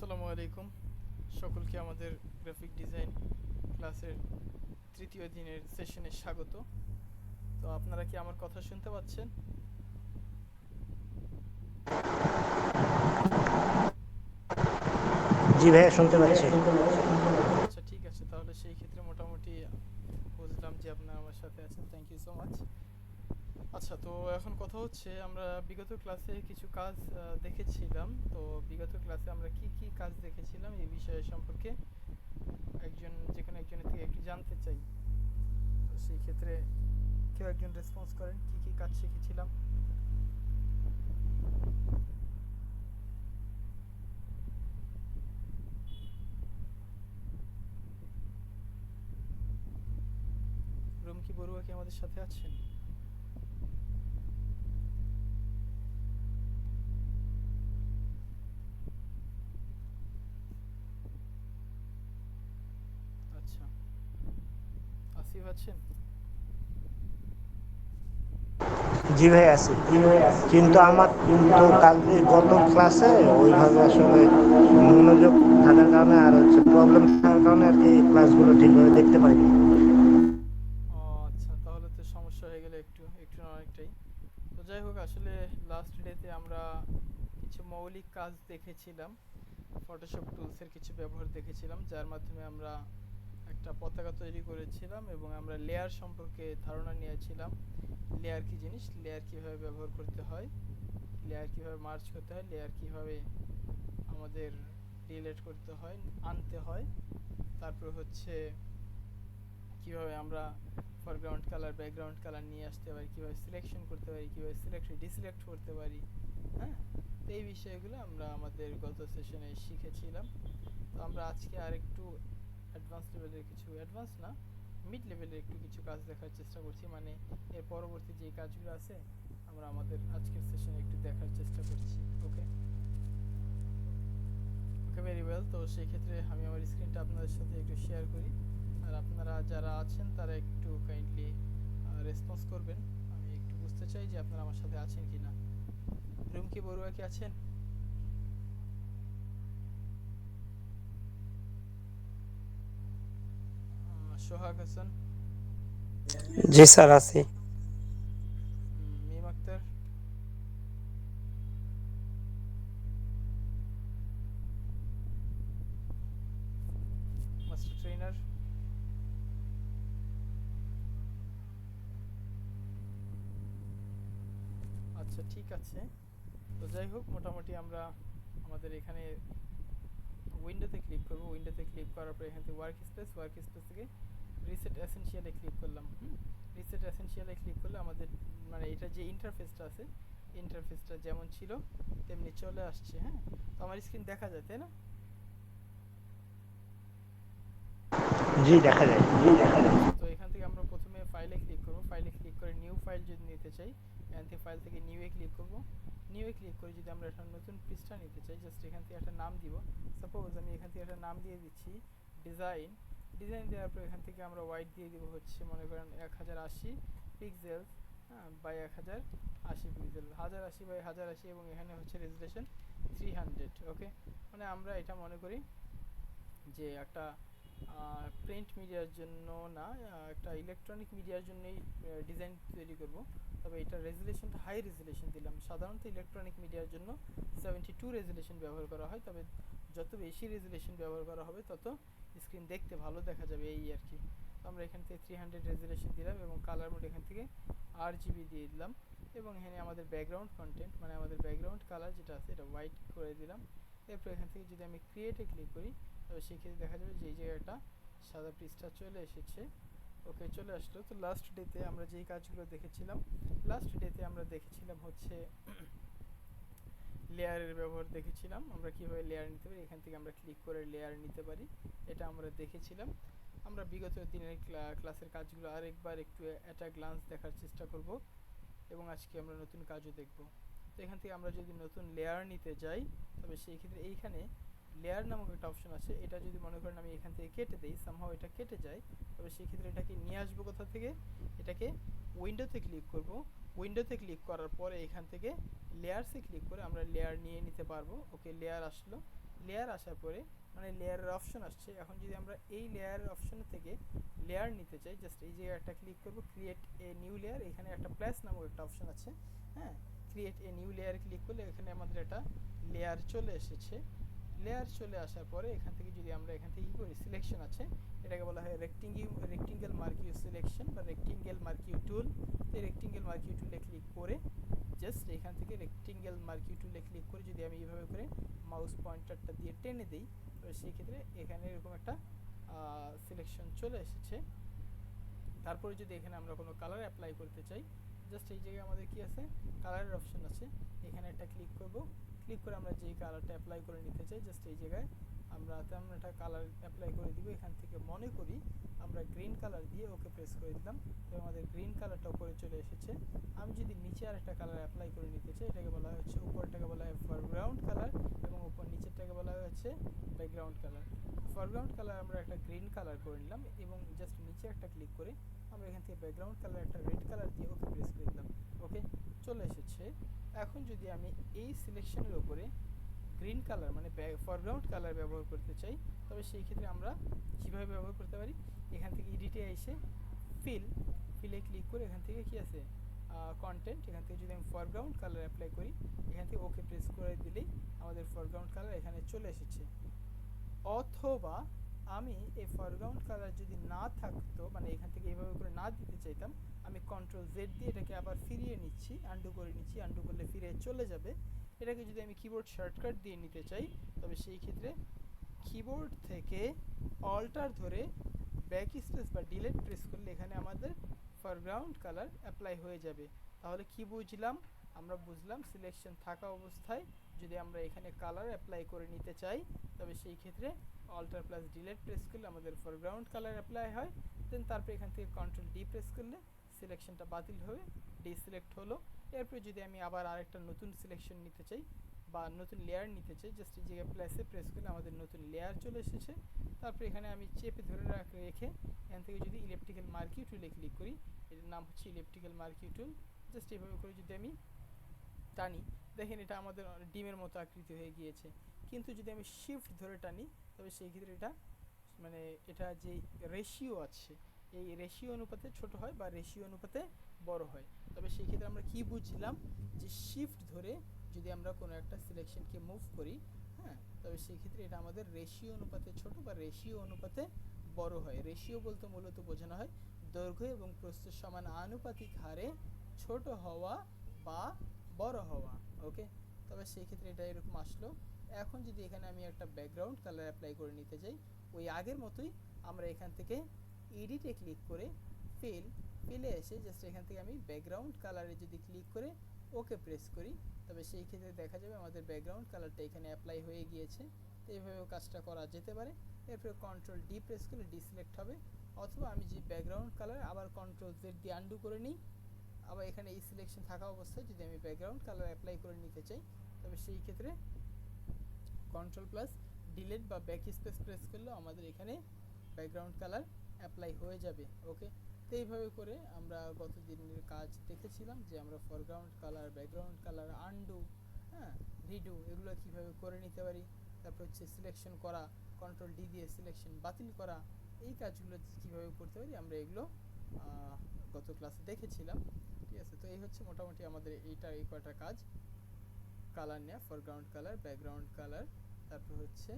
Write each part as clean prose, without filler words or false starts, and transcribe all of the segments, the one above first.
আসসালামু আলাইকুম সকলকে আমাদের গ্রাফিক ডিজাইন ক্লাসের তৃতীয় দিনের সেশনে স্বাগত। তো আপনারা কি আমার কথা শুনতে পাচ্ছেন? জি ভাইয়া শুনতে পাচ্ছি। আচ্ছা, ঠিক আছে, তাহলে সেই ক্ষেত্রে মোটামুটি বুঝলাম যে আপনারা আমার সাথে আছেন। Thank you so much. আচ্ছা, তো এখন কথা হচ্ছে আমরা বিগত ক্লাসে কিছু কাজ দেখেছিলাম। তো বিগত ক্লাসে আমরা কি কি কাজ দেখেছিলাম এই বিষয়ে সম্পর্কে যেখানে একজনের থেকে একটু জানতে চাই। তো সেই ক্ষেত্রে কেউ একজন রেসপন্স করেন কি কি কাজ শিখেছিলাম। রুমকি বড়ুয়া কি আমাদের সাথে আছেন? আচ্ছা, আসিফ আছেন? জি ভাই আছি, কিন্তু আমার তো কালকে গত ক্লাসে ওইভাবে আসলে মনোযোগ থাকার কারণে আর প্রবলেম থাকার কারণে আর কি ক্লাসগুলো ঠিকভাবে দেখতে পাইনি। ও আচ্ছা, তাহলে তো সমস্যা হয়ে গেলে একটু একটু না অনেকটাই। তো যাই হোক, আসলে লাস্ট ডেতে আমরা কিছু মৌলিক কাজ দেখেছিলাম। ফটোশপ টুলসের কিছু ব্যবহার দেখেছিলাম, যার মাধ্যমে আমরা একটা পতাকা তৈরি করেছিলাম এবং আমরা লেয়ার সম্পর্কে ধারণা নিয়েছিলাম। লেয়ার কি জিনিস, লেয়ার কিভাবে ব্যবহার করতে হয়, লেয়ার কিভাবে মার্চ করতে হয়, লেয়ার কিভাবে আমাদের ডিলিট করতে হয়, আনতে হয়। তারপর হচ্ছে কিভাবে আমরা ফরগ্রাউন্ড কালার ব্যাকগ্রাউন্ড কালার নিয়ে আসতে পারি, কিভাবে সিলেকশন করতে পারি, কিভাবে সিলেক্ট ডিসিলেক্ট করতে পারি। হ্যাঁ, তো এই বিষয়গুলো আমরা আমাদের গত সেশনে শিখেছিলাম। তো আমরা আজকে আরেকটু অ্যাডভান্স লেভেলের কিছু, অ্যাডভান্স না, মিড লেভেলের একটু কিছু কাজ দেখার চেষ্টা করছি। মানে এর পরবর্তী যে কাজগুলো আছে আমরা আমাদের আজকের সেশনে একটু দেখার চেষ্টা করছি। ওকে, ওকে, ভেরি ওয়েল। তো সেই ক্ষেত্রে আমি আমার স্ক্রিনটা আপনাদের সাথে একটু শেয়ার করি, আর আপনারা যারা আছেন তারা একটু কাইন্ডলি রেসপন্স করবেন। আমি একটু বুঝতে চাই যে আপনারা আমার সাথে আছেন কি না। রুমকি বড়ুয়া কি আছেন? সোহাগ হাসান, জি স্যার আছি। মিম আক্তার, মাস্টার ট্রেনার। আচ্ছা, ঠিক আছে। তো যাই হোক, মোটামুটি আমরা আমাদের এখানে উইন্ডোতে ক্লিক করব। উইন্ডোতে ক্লিক করার পর এখান থেকে ওয়ার্ক স্পেস থেকে রিসেট এসেনশিয়ালে ক্লিক করলাম। রিসেট এসেনশিয়ালে ক্লিক করলে আমাদের মানে এটা যে ইন্টারফেসটা আছে, ইন্টারফেসটা যেমন ছিল তেমনি চলে আসছে। হ্যাঁ, তো আমার স্ক্রিন দেখা যায় তাই না? জি দেখা যায়। আচ্ছা, তো এখান থেকে আমরা প্রথমে ফাইলে ক্লিক করব। ফাইলে ক্লিক করে নিউ ফাইল যদি নিতে চাই, এখান থেকে ফাইল থেকে নিউ এ ক্লিক করব। নিউ এ ক্লিক করে যদি আমরা একটা নতুন পৃষ্ঠা নিতে চাই, জাস্ট এখান থেকে একটা নাম দিব। সাপোজ আমি এখান থেকে একটা নাম দিয়ে দিচ্ছি ডিজাইন। ডিজাইন দেওয়ার পর এখান থেকে আমরা ওয়াইড দিয়ে দিব হচ্ছে মনে করেন 1080 পিক্সেলস, হ্যাঁ, বাই 1080 পিক্সেল, 1080 বাই 1080, এবং এখানে হচ্ছে রেজুলেশন 300। ওকে, মানে আমরা এটা মনে করি যে একটা প্রিন্ট মিডিয়ার জন্য না, একটা ইলেকট্রনিক মিডিয়ার জন্যই ডিজাইন তৈরি করব। তবে এটা রেজুলেশনটা হাই রেজুলেশন দিলাম। সাধারণত ইলেকট্রনিক মিডিয়ার জন্য 72 রেজুলেশন ব্যবহার করা হয়, তবে যত বেশি রেজুলেশন ব্যবহার করা হবে তত স্ক্রিন দেখতে ভালো দেখা যাবে, এই আর কি। তো আমরা এখান থেকে 300 রেজুলেশন দিলাম এবং কালার মোড এখান থেকে RGB দিয়ে দিলাম। এবং এখানে আমাদের ব্যাকগ্রাউন্ড কন্টেন্ট মানে আমাদের ব্যাকগ্রাউন্ড কালার যেটা আছে এটা হোয়াইট করে দিলাম। এরপর এখান থেকে যদি আমি ক্রিয়েটে ক্লিক করি, তবে সেক্ষেত্রে দেখা যাবে যে এই জায়গাটা সাদা পৃষ্ঠা চলে এসেছে। ওকে, চলে আসলো। তো লাস্ট ডেতে আমরা যেই কাজগুলো দেখেছিলাম, লাস্ট ডেতে আমরা দেখেছিলাম হচ্ছে লেয়ারের ব্যবহার দেখেছিলাম। আমরা কীভাবে লেয়ার নিতে পারি, এখান থেকে আমরা ক্লিক করে লেয়ার নিতে পারি, এটা আমরা দেখেছিলাম। আমরা বিগত দিনের ক্লাসের কাজগুলো আরেকবার একটু অ্যাট আ গ্লান্স দেখার চেষ্টা করব এবং আজকে আমরা নতুন কাজও দেখব। তো এখান থেকে আমরা যদি নতুন লেয়ার নিতে যাই, তবে সেই ক্ষেত্রে এইখানে লেয়ার নামক একটা অপশন আছে। এটা যদি মনে করেন আমি এখান থেকে কেটে দেই, সামহাও এটা কেটে যায়, তবে সেই ক্ষেত্রে এটাকে নিয়ে আসবো কোথা থেকে, এটাকে উইন্ডোতে ক্লিক করব। উইন্ডোতে ক্লিক করার পরে এখান থেকে লেয়ারসে ক্লিক করে আমরা লেয়ার নিয়ে নিতে পারবো। ওকে, লেয়ার আসলো। লেয়ার আসার পরে মানে লেয়ারের অপশন আসছে। এখন যদি আমরা এই লেয়ারের অপশন থেকে লেয়ার নিতে চাই, জাস্ট এই জায়গায় একটা ক্লিক করব, ক্রিয়েট এ নিউ লেয়ার, এখানে একটা প্লাস নামক একটা অপশন আছে। হ্যাঁ, create a new layer click করলে এখানে আমাদের একটা লেয়ার চলে এসেছে। লেয়ার চলে আসার পরে এখান থেকে যদি আমরা এখান থেকে কী করি, সিলেকশন আছে, এটাকে বলা হয় রেক্টিঙ্গেল মার্কিউ সিলেকশন বা রেক্টিঙ্গেল মার্কিউ টুল। তো রেক্টিঙ্গেল মার্কিউ টুলে ক্লিক করে জাস্ট এখান থেকে রেক্টিঙ্গেল মার্কিউ টুলে ক্লিক করে যদি আমি এইভাবে করে মাউস পয়েন্টারটা দিয়ে টেনে দিই, তো সেই ক্ষেত্রে এখানে এরকম একটা সিলেকশন চলে এসেছে। তারপরে যদি এখানে আমরা কোনো কালার অ্যাপ্লাই করতে চাই, জাস্ট এই জায়গায় আমাদের কি আছে, কালারের অপশন আছে, এখানে একটা ক্লিক করব, ক্লিক করে আমরা যেই কালারটা অ্যাপ্লাই করে নিতে চাই, জাস্ট এই জায়গায় আমরা তেমন একটা কালার অ্যাপ্লাই করে দিব। এখান থেকে মনে করি আমরা গ্রিন কালার দিয়ে ওকে প্রেস করে দিলাম, তো আমাদের গ্রিন কালারটা উপরে চলে এসেছে। আমি যদি নিচে আরেকটা কালার অ্যাপ্লাই করে নিতে চাই, এটাকে বলা হচ্ছে, উপরটাকে বলা হয় ফরগ্রাউন্ড কালার এবং উপর নিচেরটাকে বলা হচ্ছে ব্যাকগ্রাউন্ড কালার। ফরগ্রাউন্ড কালার আমরা একটা গ্রিন কালার করে নিলাম এবং জাস্ট নিচে একটা ক্লিক করে আমরা এখান থেকে ব্যাকগ্রাউন্ড কালার একটা রেড কালার দিয়ে ওকে প্রেস করে দিলাম, ওকে চলে এসেছে। এখন যদি আমি এই সিলেকশনের উপরে গ্রিন কালার মানে ফরগ্রাউন্ড কালার ব্যবহার করতে চাই, তবে সেই ক্ষেত্রে আমরা কীভাবে ব্যবহার করতে পারি, এখান থেকে এডিটে এসে ফিলে ক্লিক করে এখান থেকে কি আছে, কন্টেন্ট, এখান থেকে যদি আমি ফরগ্রাউন্ড কালার অ্যাপ্লাই করি, এখান থেকে ওকে প্রেস করে দিলেই আমাদের ফরগ্রাউন্ড কালার এখানে চলে এসেছে। অথবা আমি এই ফরগ্রাউন্ড কালার যদি না থাকতো, মানে এখান থেকে এইভাবে করে না দিতে চাইতাম, আমি কন্ট্রোল জেড দিয়ে এটাকে আবার ফিরিয়ে নিচ্ছি, আন্ডু করে নিচ্ছি, আন্ডু করলে ফিরে চলে যাবে। এটাকে যদি আমি কিবোর্ড শর্টকাট দিয়ে নিতে চাই, তবে সেই ক্ষেত্রে কিবোর্ড থেকে অল্টার ধরে ব্যাক স্পেস বা ডিলেট প্রেস করলে এখানে আমাদের ফরগ্রাউন্ড কালার অ্যাপ্লাই হয়ে যাবে। তাহলে কি বুঝলাম, আমরা বুঝলাম সিলেকশন থাকা অবস্থায় যদি আমরা এখানে কালার অ্যাপ্লাই করে নিতে চাই, তবে সেই ক্ষেত্রে অল্টার প্লাস ডিলেট প্রেস করলে আমাদের ফরগ্রাউন্ড কালার অ্যাপ্লাই হয়। দেন তারপরে এখান থেকে কন্ট্রোল ডি প্রেস করলে সিলেকশনটা বাতিল হয়ে ডিসিলেক্ট হলো। এরপরে যদি আমি আবার আরেকটা নতুন সিলেকশন নিতে চাই বা নতুন লেয়ার নিতে চাই, জাস্ট এই জায়গায় প্লাসে প্রেস করলে আমাদের নতুন লেয়ার চলে এসেছে। তারপরে এখানে আমি চেপে ধরে রেখে এখান থেকে যদি ইলেকট্রিক্যাল মার্কিউ টুলে ক্লিক করি, এটার নাম হচ্ছে ইলেকট্রিক্যাল মার্কিউ টুল, জাস্ট এইভাবে করে যদি আমি টানি, দেখেন এটা আমাদের ডিমের মতো আকৃতি হয়ে গিয়েছে। কিন্তু যদি আমি শিফট ধরে টানি, তবে সেই ক্ষেত্রে এটা মানে এটা যে রেশিও আছে, এই রেশিও অনুপাতে ছোট হয় বা রেশিও অনুপাতে বড় হয়। তবে সেই ক্ষেত্রে আমরা কি বুঝলাম, যে শিফট ধরে যদি আমরা কোনো একটা সিলেকশনকে মুভ করি, হ্যাঁ, তবে সেই ক্ষেত্রে এটা আমাদের রেশিও অনুপাতে ছোট বা রেশিও অনুপাতে বড় হয়। রেশিও বলতে মূলত বোঝানো হয় দৈর্ঘ্য এবং প্রস্থের সমান আনুপাতিক হারে ছোট হওয়া বা বড় হওয়া, ওকে। তবে সেই ক্ষেত্রে এটা এরকম আসলো। এখন যদি এখানে আমি একটা ব্যাকগ্রাউন্ড কালার অ্যাপ্লাই করে নিতে চাই, ওই আগের মতোই আমরা এখান থেকে এডিটে ক্লিক করে ফিলে এসে জাস্ট এখান থেকে আমি ব্যাকগ্রাউন্ড কালারে যদি ক্লিক করে ওকে প্রেস করি, তবে সেই ক্ষেত্রে দেখা যাবে আমাদের ব্যাকগ্রাউন্ড কালারটা এখানে অ্যাপ্লাই হয়ে গিয়েছে। তো এইভাবেও কাজটা করা যেতে পারে। এরপরে কন্ট্রোল ডি প্রেস করলে ডিসিলেক্ট হবে, অথবা আমি যে ব্যাকগ্রাউন্ড কালার আবার কন্ট্রোল জেড দিয়ে আন্ডু করে নিই, আবার এখানে এই সিলেকশন থাকা অবস্থায় যদি আমি ব্যাকগ্রাউন্ড কালার অ্যাপ্লাই করে নিতে চাই, তবে সেই ক্ষেত্রে কন্ট্রোল প্লাস ডিলেট বা ব্যাক স্পেস প্রেস করলেও আমাদের এখানে ব্যাকগ্রাউন্ড কালার অ্যাপ্লাই হয়ে যাবে, ওকে। তো এইভাবে করে আমরা গত দিনের কাজ দেখেছিলাম যে আমরা foreground colour, background colour, undo, হ্যাঁ, রিডু, এগুলো কীভাবে করে নিতে পারি। তারপর হচ্ছে সিলেকশন করা, কন্ট্রোল ডি দিয়ে সিলেকশন বাতিল করা, এই কাজগুলো কীভাবে করতে পারি আমরা এগুলো গত ক্লাসে দেখেছিলাম, ঠিক আছে। তো এই হচ্ছে মোটামুটি আমাদের এই কয়টা কাজ, কালার নেওয়া, ফরগ্রাউন্ড কালার, ব্যাকগ্রাউন্ড কালার, তারপর হচ্ছে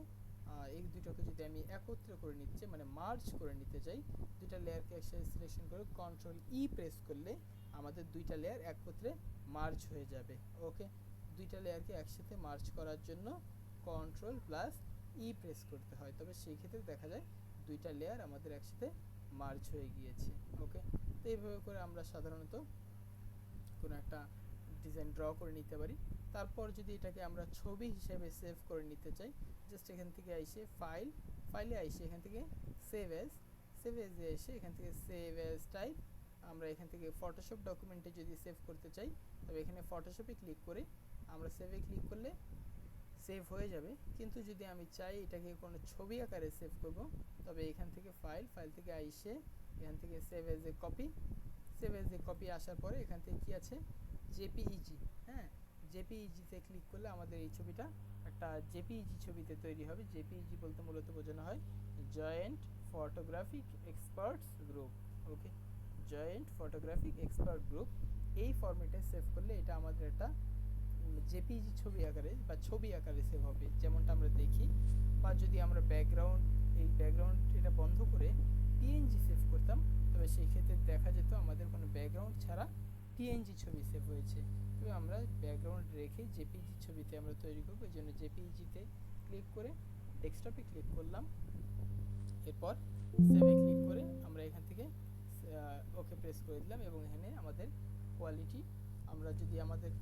এই দুটোকে যদি আমি একত্রে করে নিচ্ছে মানে মার্জ করে নিতে চাই, দুইটা লেয়ারকে একসাথে সিলেকশন করে কন্ট্রোল ই প্রেস করলে আমাদের দুইটা লেয়ার একত্রে মার্জ হয়ে যাবে, ওকে। দুইটা লেয়ারকে একসাথে মার্জ করার জন্য কন্ট্রোল প্লাস ই প্রেস করতে হয়, তবে সেই ক্ষেত্রে দেখা যায় দুইটা লেয়ার আমাদের একসাথে মার্জ হয়ে গিয়েছে, ওকে। তো এইভাবে করে আমরা সাধারণত কোনো একটা ডিজাইন ড্র করে নিতে পারি। তারপর যদি এটাকে আমরা ছবি হিসেবে সেভ করে নিতে চাই, জাস্ট এখান থেকে এসে ফাইলে এসে এখান থেকে সেভ এজে এসে এখান থেকে সেভ এজ টাইপ, আমরা এখান থেকে ফটোশপ ডকুমেন্টে যদি সেভ করতে চাই, তবে এখানে ফটোশপে ক্লিক করে আমরা সেভে ক্লিক করলে সেভ হয়ে যাবে। কিন্তু যদি আমি চাই এটাকে কোনো ছবি আকারে সেভ করব, তবে এখান থেকে ফাইল থেকে এসে এখান থেকে সেভ এজ এ কপি আসার পরে এখান থেকে কি আছে, জেপিইজি, হ্যাঁ, জেপিইজিতে ক্লিক করলে আমাদের এই ছবিটা একটা জেপিইজি ছবিতে তৈরি হবে। জেপিইজি বলতে মূলত বোঝানো হয় জয়েন্ট ফটোগ্রাফিক এক্সপার্টস গ্রুপ। ওকে, জয়েন্ট ফটোগ্রাফিক এক্সপার্ট গ্রুপ। এই ফরম্যাটে সেভ করলে এটা আমাদের একটা জেপিইজি ছবি আকারে বা ছবি আকারে সেভ হবে, যেমনটা আমরা দেখি। বা যদি আমরা ব্যাকগ্রাউন্ড, এই ব্যাকগ্রাউন্ড এটা বন্ধ করে পিএনজি সেভ করতাম, তবে সেই ক্ষেত্রে দেখা যেত আমাদের কোনো ব্যাকগ্রাউন্ড ছাড়া পিএনজি ছবি সেভ হয়েছে। তবে আমরা ব্যাকগ্রাউন্ড রেখে জেপিইজি ছবিতে আমরা তৈরি করবো। এই জন্য জেপিইজিতে ক্লিক করে ডেস্কটপে ক্লিক করলাম, এরপর সেভে ক্লিক করে আমরা এখান থেকে ওকে প্রেস করে দিলাম। এবং এখানে আমাদের কোয়ালিটি, আমরা যদি আমাদের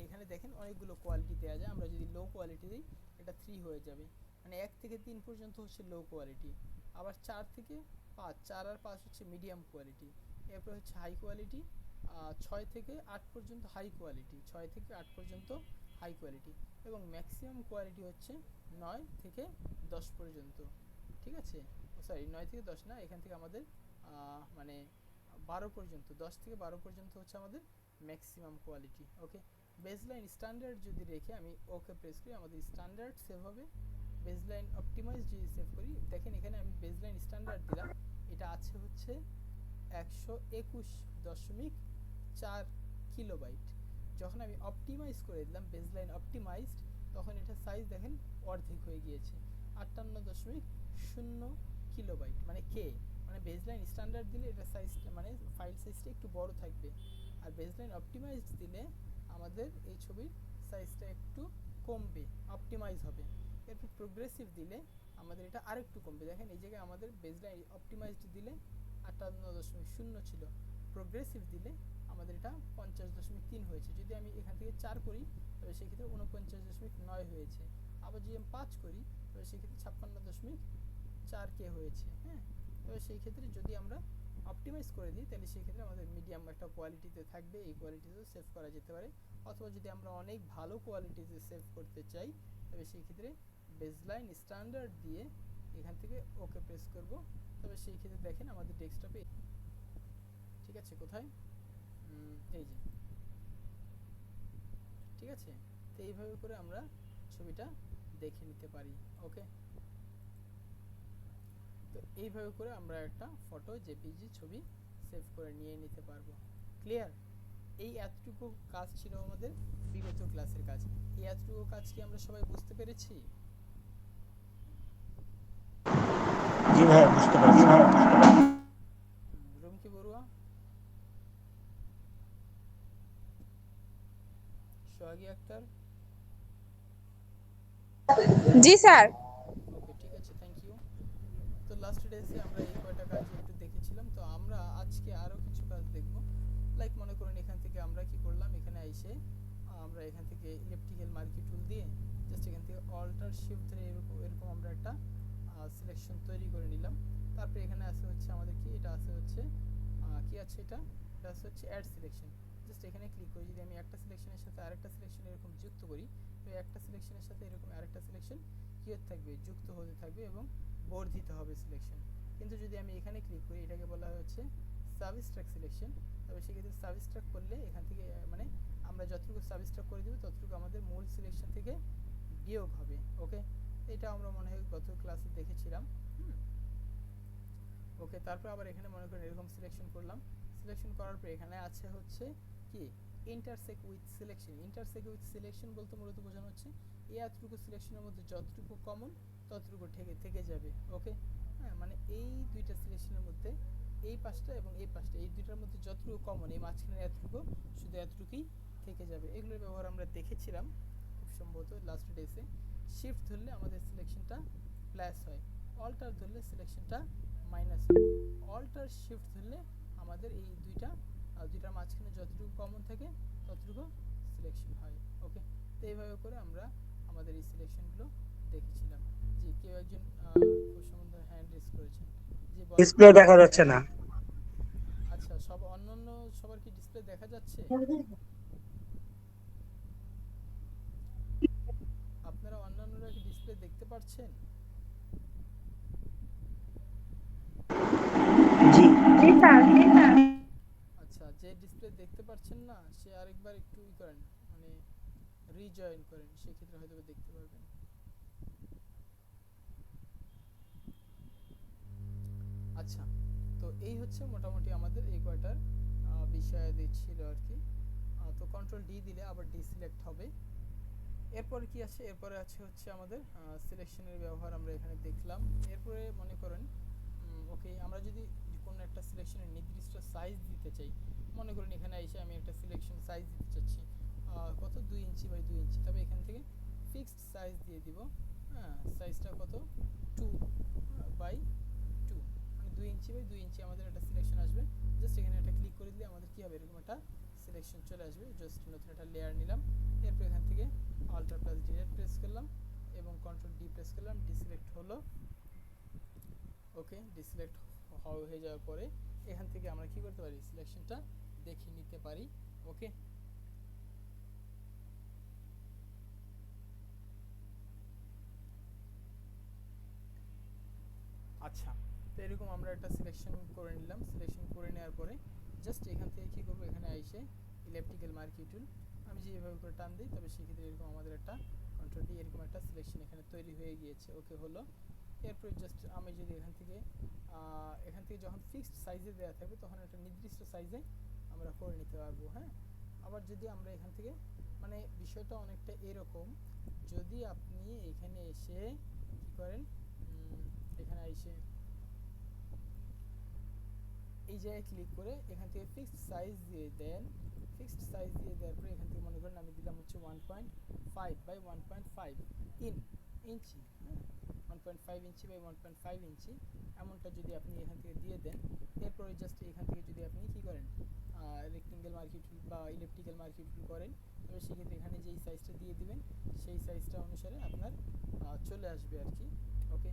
এখানে দেখেন অনেকগুলো কোয়ালিটি দেওয়া যায়। আমরা যদি লো কোয়ালিটি দিই এটা 3 হয়ে যাবে, মানে 1 থেকে 3 পর্যন্ত হচ্ছে লো কোয়ালিটি। আবার 4 থেকে 5, 4 আর 5 হচ্ছে মিডিয়াম কোয়ালিটি। এরপর হচ্ছে হাই কোয়ালিটি, 6 থেকে 8 পর্যন্ত হাই কোয়ালিটি, 6 থেকে 8 পর্যন্ত হাই কোয়ালিটি। এবং ম্যাক্সিমাম কোয়ালিটি হচ্ছে 9 থেকে 10 পর্যন্ত। ঠিক আছে, সরি 9 থেকে 10 না, এখান থেকে আমাদের মানে 12 পর্যন্ত, 10 থেকে 12 পর্যন্ত হচ্ছে আমাদের ম্যাক্সিমাম কোয়ালিটি। ওকে, বেসলাইন স্ট্যান্ডার্ড যদি রেখে আমি ওকে প্রেস করি, আমাদের স্ট্যান্ডার্ড সেভ হবে। বেসলাইন অপটিমাইজ যদি সেভ করি, দেখেন এখানে আমি বেসলাইন স্ট্যান্ডার্ড দিলাম, এটা আছে হচ্ছে 121.4 কিলোবাইট। যখন আমি অপটিমাইজ করে দিলাম বেসলাইন অপটিমাইজড, তখন এটা সাইজ দেখেন অর্ধেক হয়ে গিয়েছে, 58.0 কিলোবাইট। মানে কে, মানে বেসলাইন স্ট্যান্ডার্ড দিলে এটা সাইজটা মানে ফাইল সাইজটা একটু বড় থাকবে, আর বেসলাইন অপটিমাইজড দিলে আমাদের এই ছবির সাইজটা একটু কমবে, অপটিমাইজ হবে। এরপর প্রোগ্রেসিভ দিলে আমাদের এটা আরেকটু কমবে। দেখেন এই জায়গায় আমাদের বেসলাইন অপটিমাইজড দিলে 58.0 ছিল, প্রোগ্রেসিভ দিলে আমাদের এটা 50.3 হয়েছে। যদি আমি এখান থেকে 4 করি তবে সেক্ষেত্রে 49.9 হয়েছে। আবার যদি আমি 5 করি তবে সেক্ষেত্রে 56.4 হয়েছে। হ্যাঁ, তবে সেই ক্ষেত্রে যদি আমরা অপটিমাইজ করে দিই তাহলে সেই ক্ষেত্রে আমাদের মিডিয়াম একটা কোয়ালিটিতে থাকবে, এই কোয়ালিটিতেও সেভ করা যেতে পারে। অথবা যদি আমরা অনেক ভালো কোয়ালিটিতে সেভ করতে চাই তবে সেই ক্ষেত্রে বেসলাইন স্ট্যান্ডার্ড দিয়ে এখান থেকে ওকে প্রেস করব। তবে সেই ক্ষেত্রে দেখেন আমাদের ডেস্কটপে, ঠিক আছে, কোথায়, এই যে, ঠিক আছে। তো এইভাবে করে আমরা ছবিটা দেখে নিতে পারি। ওকে, তো এইভাবে করে আমরা একটা ফটো জেপিজি ছবি সেভ করে নিয়ে নিতে পারবো। ক্লিয়ার? এই এতটুকু কাজ ছিল আমাদের বিগত ক্লাসের কাজ। এই এতটুকু কাজ কি আমরা সবাই বুঝতে পেরেছি? জি ভাই, বুঝতে পারছি। রুমকি বড়ুয়া, সোহাগী আক্তার, জি স্যার। ওকে, ঠিক আছে, থ্যাংক ইউ। তো লাস্ট ডেসে আমরা এই কয়টা কাজ একটু দেখেছিলাম। তো আমরা আজকে আরও কিছু কাজ দেখব। লাইক মনে করুন এখান থেকে আমরা কি করলাম, এখানে এসে আমরা এখান থেকে ইলেকট্রিক্যাল মার্কি টুল দিয়ে জাস্ট এখান থেকে অল্টার শিফট ধরে এরকম এরকম আমরা একটা সিলেকশন তৈরি করে নিলাম। তারপরে এখানে আছে হচ্ছে আমাদের কি, এটা আছে হচ্ছে কি আছে, এটা আছে হচ্ছে অ্যাড সিলেকশন। জাস্ট এখানে ক্লিক করে যদি আমি একটা সিলেকশনের সাথে আরেকটা সিলেকশন এরকম যুক্ত করি, তো একটা সিলেকশনের সাথে এরকম আরেকটা সিলেকশন কি হতে থাকবে, যুক্ত হতে থাকবে এবং বর্ধিত হবে সিলেকশন। কিন্তু যদি আমি এখানে ক্লিক করি, এটাকে বলা হচ্ছে সাবস্ট্রাক্ট সিলেকশন। তবে সেক্ষেত্রে সাবস্ট্রাক্ট করলে এখান থেকে মানে আমরা যতটুকু সাবস্ট্রাক্ট করে দেবো ততটুকু আমাদের মূল সিলেকশন থেকে বিয়োগ হবে। ওকে, এটা আমরা মনে হয় গত ক্লাসে দেখেছিলাম। ওকে, তারপর আবার এখানে মনে করেন এরকম সিলেকশন করলাম। সিলেকশন করার পর এখানে আছে হচ্ছে কি, intersect with selection. Intersect with selection বলতে মূলত বোঝানো হচ্ছে এই এতটুকু সিলেকশনের মধ্যে যতটুকু কমন ততটুকু থেকে যাবে। ওকে, হ্যাঁ, মানে এই দুইটা সিলেকশনের মধ্যে এই পাঁচটা এবং এই পাঁচটা, এই দুইটার মধ্যে যতটুকু কমন, এই মাঝখানে এতটুকু শুধু এতটুকুই থেকে যাবে। এগুলোর ব্যবহার আমরা দেখেছিলাম খুব সম্ভবত লাস্ট ডেসে। শিফট ধরলে আমাদের সিলেকশনটা প্লাস হয়, অল্টার ধরলে সিলেকশনটা মাইনাস হয়। অল্টার শিফট ধরলে আমাদের এই দুইটার মাঝখানে যতটুকু কমন থাকে ততটুকু সিলেকশন হয়। ওকে, তো এইভাবে করে আমরা আমাদের এই সিলেকশনগুলো দেখেছিলাম। জি, কেউ একজন খুব সুন্দর হ্যান্ড রেজ করেছেন। জি, ডিসপ্লে দেখা যাচ্ছে না। আচ্ছা, সব অন্যান্য সবার কি ডিসপ্লে দেখা যাচ্ছে? আপনারা অন্যান্যরা কি ডিসপ্লে দেখতে পাচ্ছেন? জি জি স্যার। আচ্ছা, যে ডিসপ্লে দেখতে পাচ্ছেন না সে আরেকবার একটু করেন, মানে রিজয়েন করেন সেক্ষেত্রে হয়তো দেখতে পারবেন। আচ্ছা, তো এই হচ্ছে মোটামুটি আমাদের এই কয়টার বিষয়াদি ছিল আর কি। তো কন্ট্রোল ডি দিলে আবার ডিসিলেক্ট হবে। এরপরে কি আছে, এরপরে আছে হচ্ছে আমাদের সিলেকশনের ব্যবহার আমরা এখানে দেখলাম। এরপরে মনে করেন ওকে, আমরা যদি কোনো একটা সিলেকশনের নির্দিষ্ট সাইজ দিতে চাই, মনে করেন এখানে এসে আমি একটা সিলেকশন সাইজ দিতে চাচ্ছি কত 2 ইঞ্চি বাই 2 ইঞ্চি, তবে এখান থেকে ফিক্সড সাইজ দিয়ে দিব। হ্যাঁ, সাইজটা কত 2 বাই 2, মানে 2 ইঞ্চি বাই 2 ইঞ্চি আমাদের একটা সিলেকশন আসবে। জাস্ট এখানে একটা ক্লিক করে দিলে আমাদের কি হবে, এরকম একটা সিলেকশন চলে আসবে। জাস্ট নতুন একটা লেয়ার নিলাম, এরপর এখান থেকে অল্টার প্লাস ডিলেট প্রেস করলাম এবং কন্ট্রোল ডি প্রেস করলাম, ডিসিলেক্ট হলো। ওকে, ডিসিলেক্ট হয়ে যাওয়ার পরে এখান থেকে আমরা কি করতে পারি, সিলেকশনটা দেখে নিতে পারি। ওকে, আচ্ছা, তো এরকম আমরা একটা সিলেকশন করে নিলাম। সিলেকশন করে নেওয়ার পরে জাস্ট এখান থেকে কি করব, এখানে এসে ইলেকট্রিক্যাল মার্কি টুল আমি যেভাবে করে টান দিই, তবে সেক্ষেত্রে এরকম আমাদের একটা কন্ট্রোল ডি এরকম একটা সিলেকশন এখানে তৈরি হয়ে গিয়েছে। ওকে হলো। এরপরে জাস্ট আমি যদি এখান থেকে যখন ফিক্সড সাইজে দেওয়া থাকবে তখন একটা নির্দিষ্ট সাইজে আমরা করে নিতে পারবো। হ্যাঁ, আবার যদি আমরা এখান থেকে, মানে বিষয়টা অনেকটা এরকম, যদি আপনি এখানে এসে কি করেন, এখানে এসে এই জায়গায় ক্লিক করে এখান থেকে ফিক্সড সাইজ দিয়ে দেন। ফিক্সড সাইজ দিয়ে দেওয়ার পরে এখান থেকে মনে করেন আমি দিলাম হচ্ছে 1.5 বাই 1.5 ইঞ্চি। হ্যাঁ, 1.5 ইঞ্চি বাই 1.5 ইঞ্চি এমনটা যদি আপনি এখান থেকে দিয়ে দেন, এরপরে জাস্ট এখান থেকে যদি আপনি কি করেন, রেক্টেঙ্গেল মার্কি টুল বা ইলেকট্রিক্যাল মার্কি টুল করেন, তবে সেক্ষেত্রে এখানে যেই সাইজটা দিয়ে দিবেন সেই সাইজটা অনুসারে আপনার চলে আসবে আর কি। ওকে,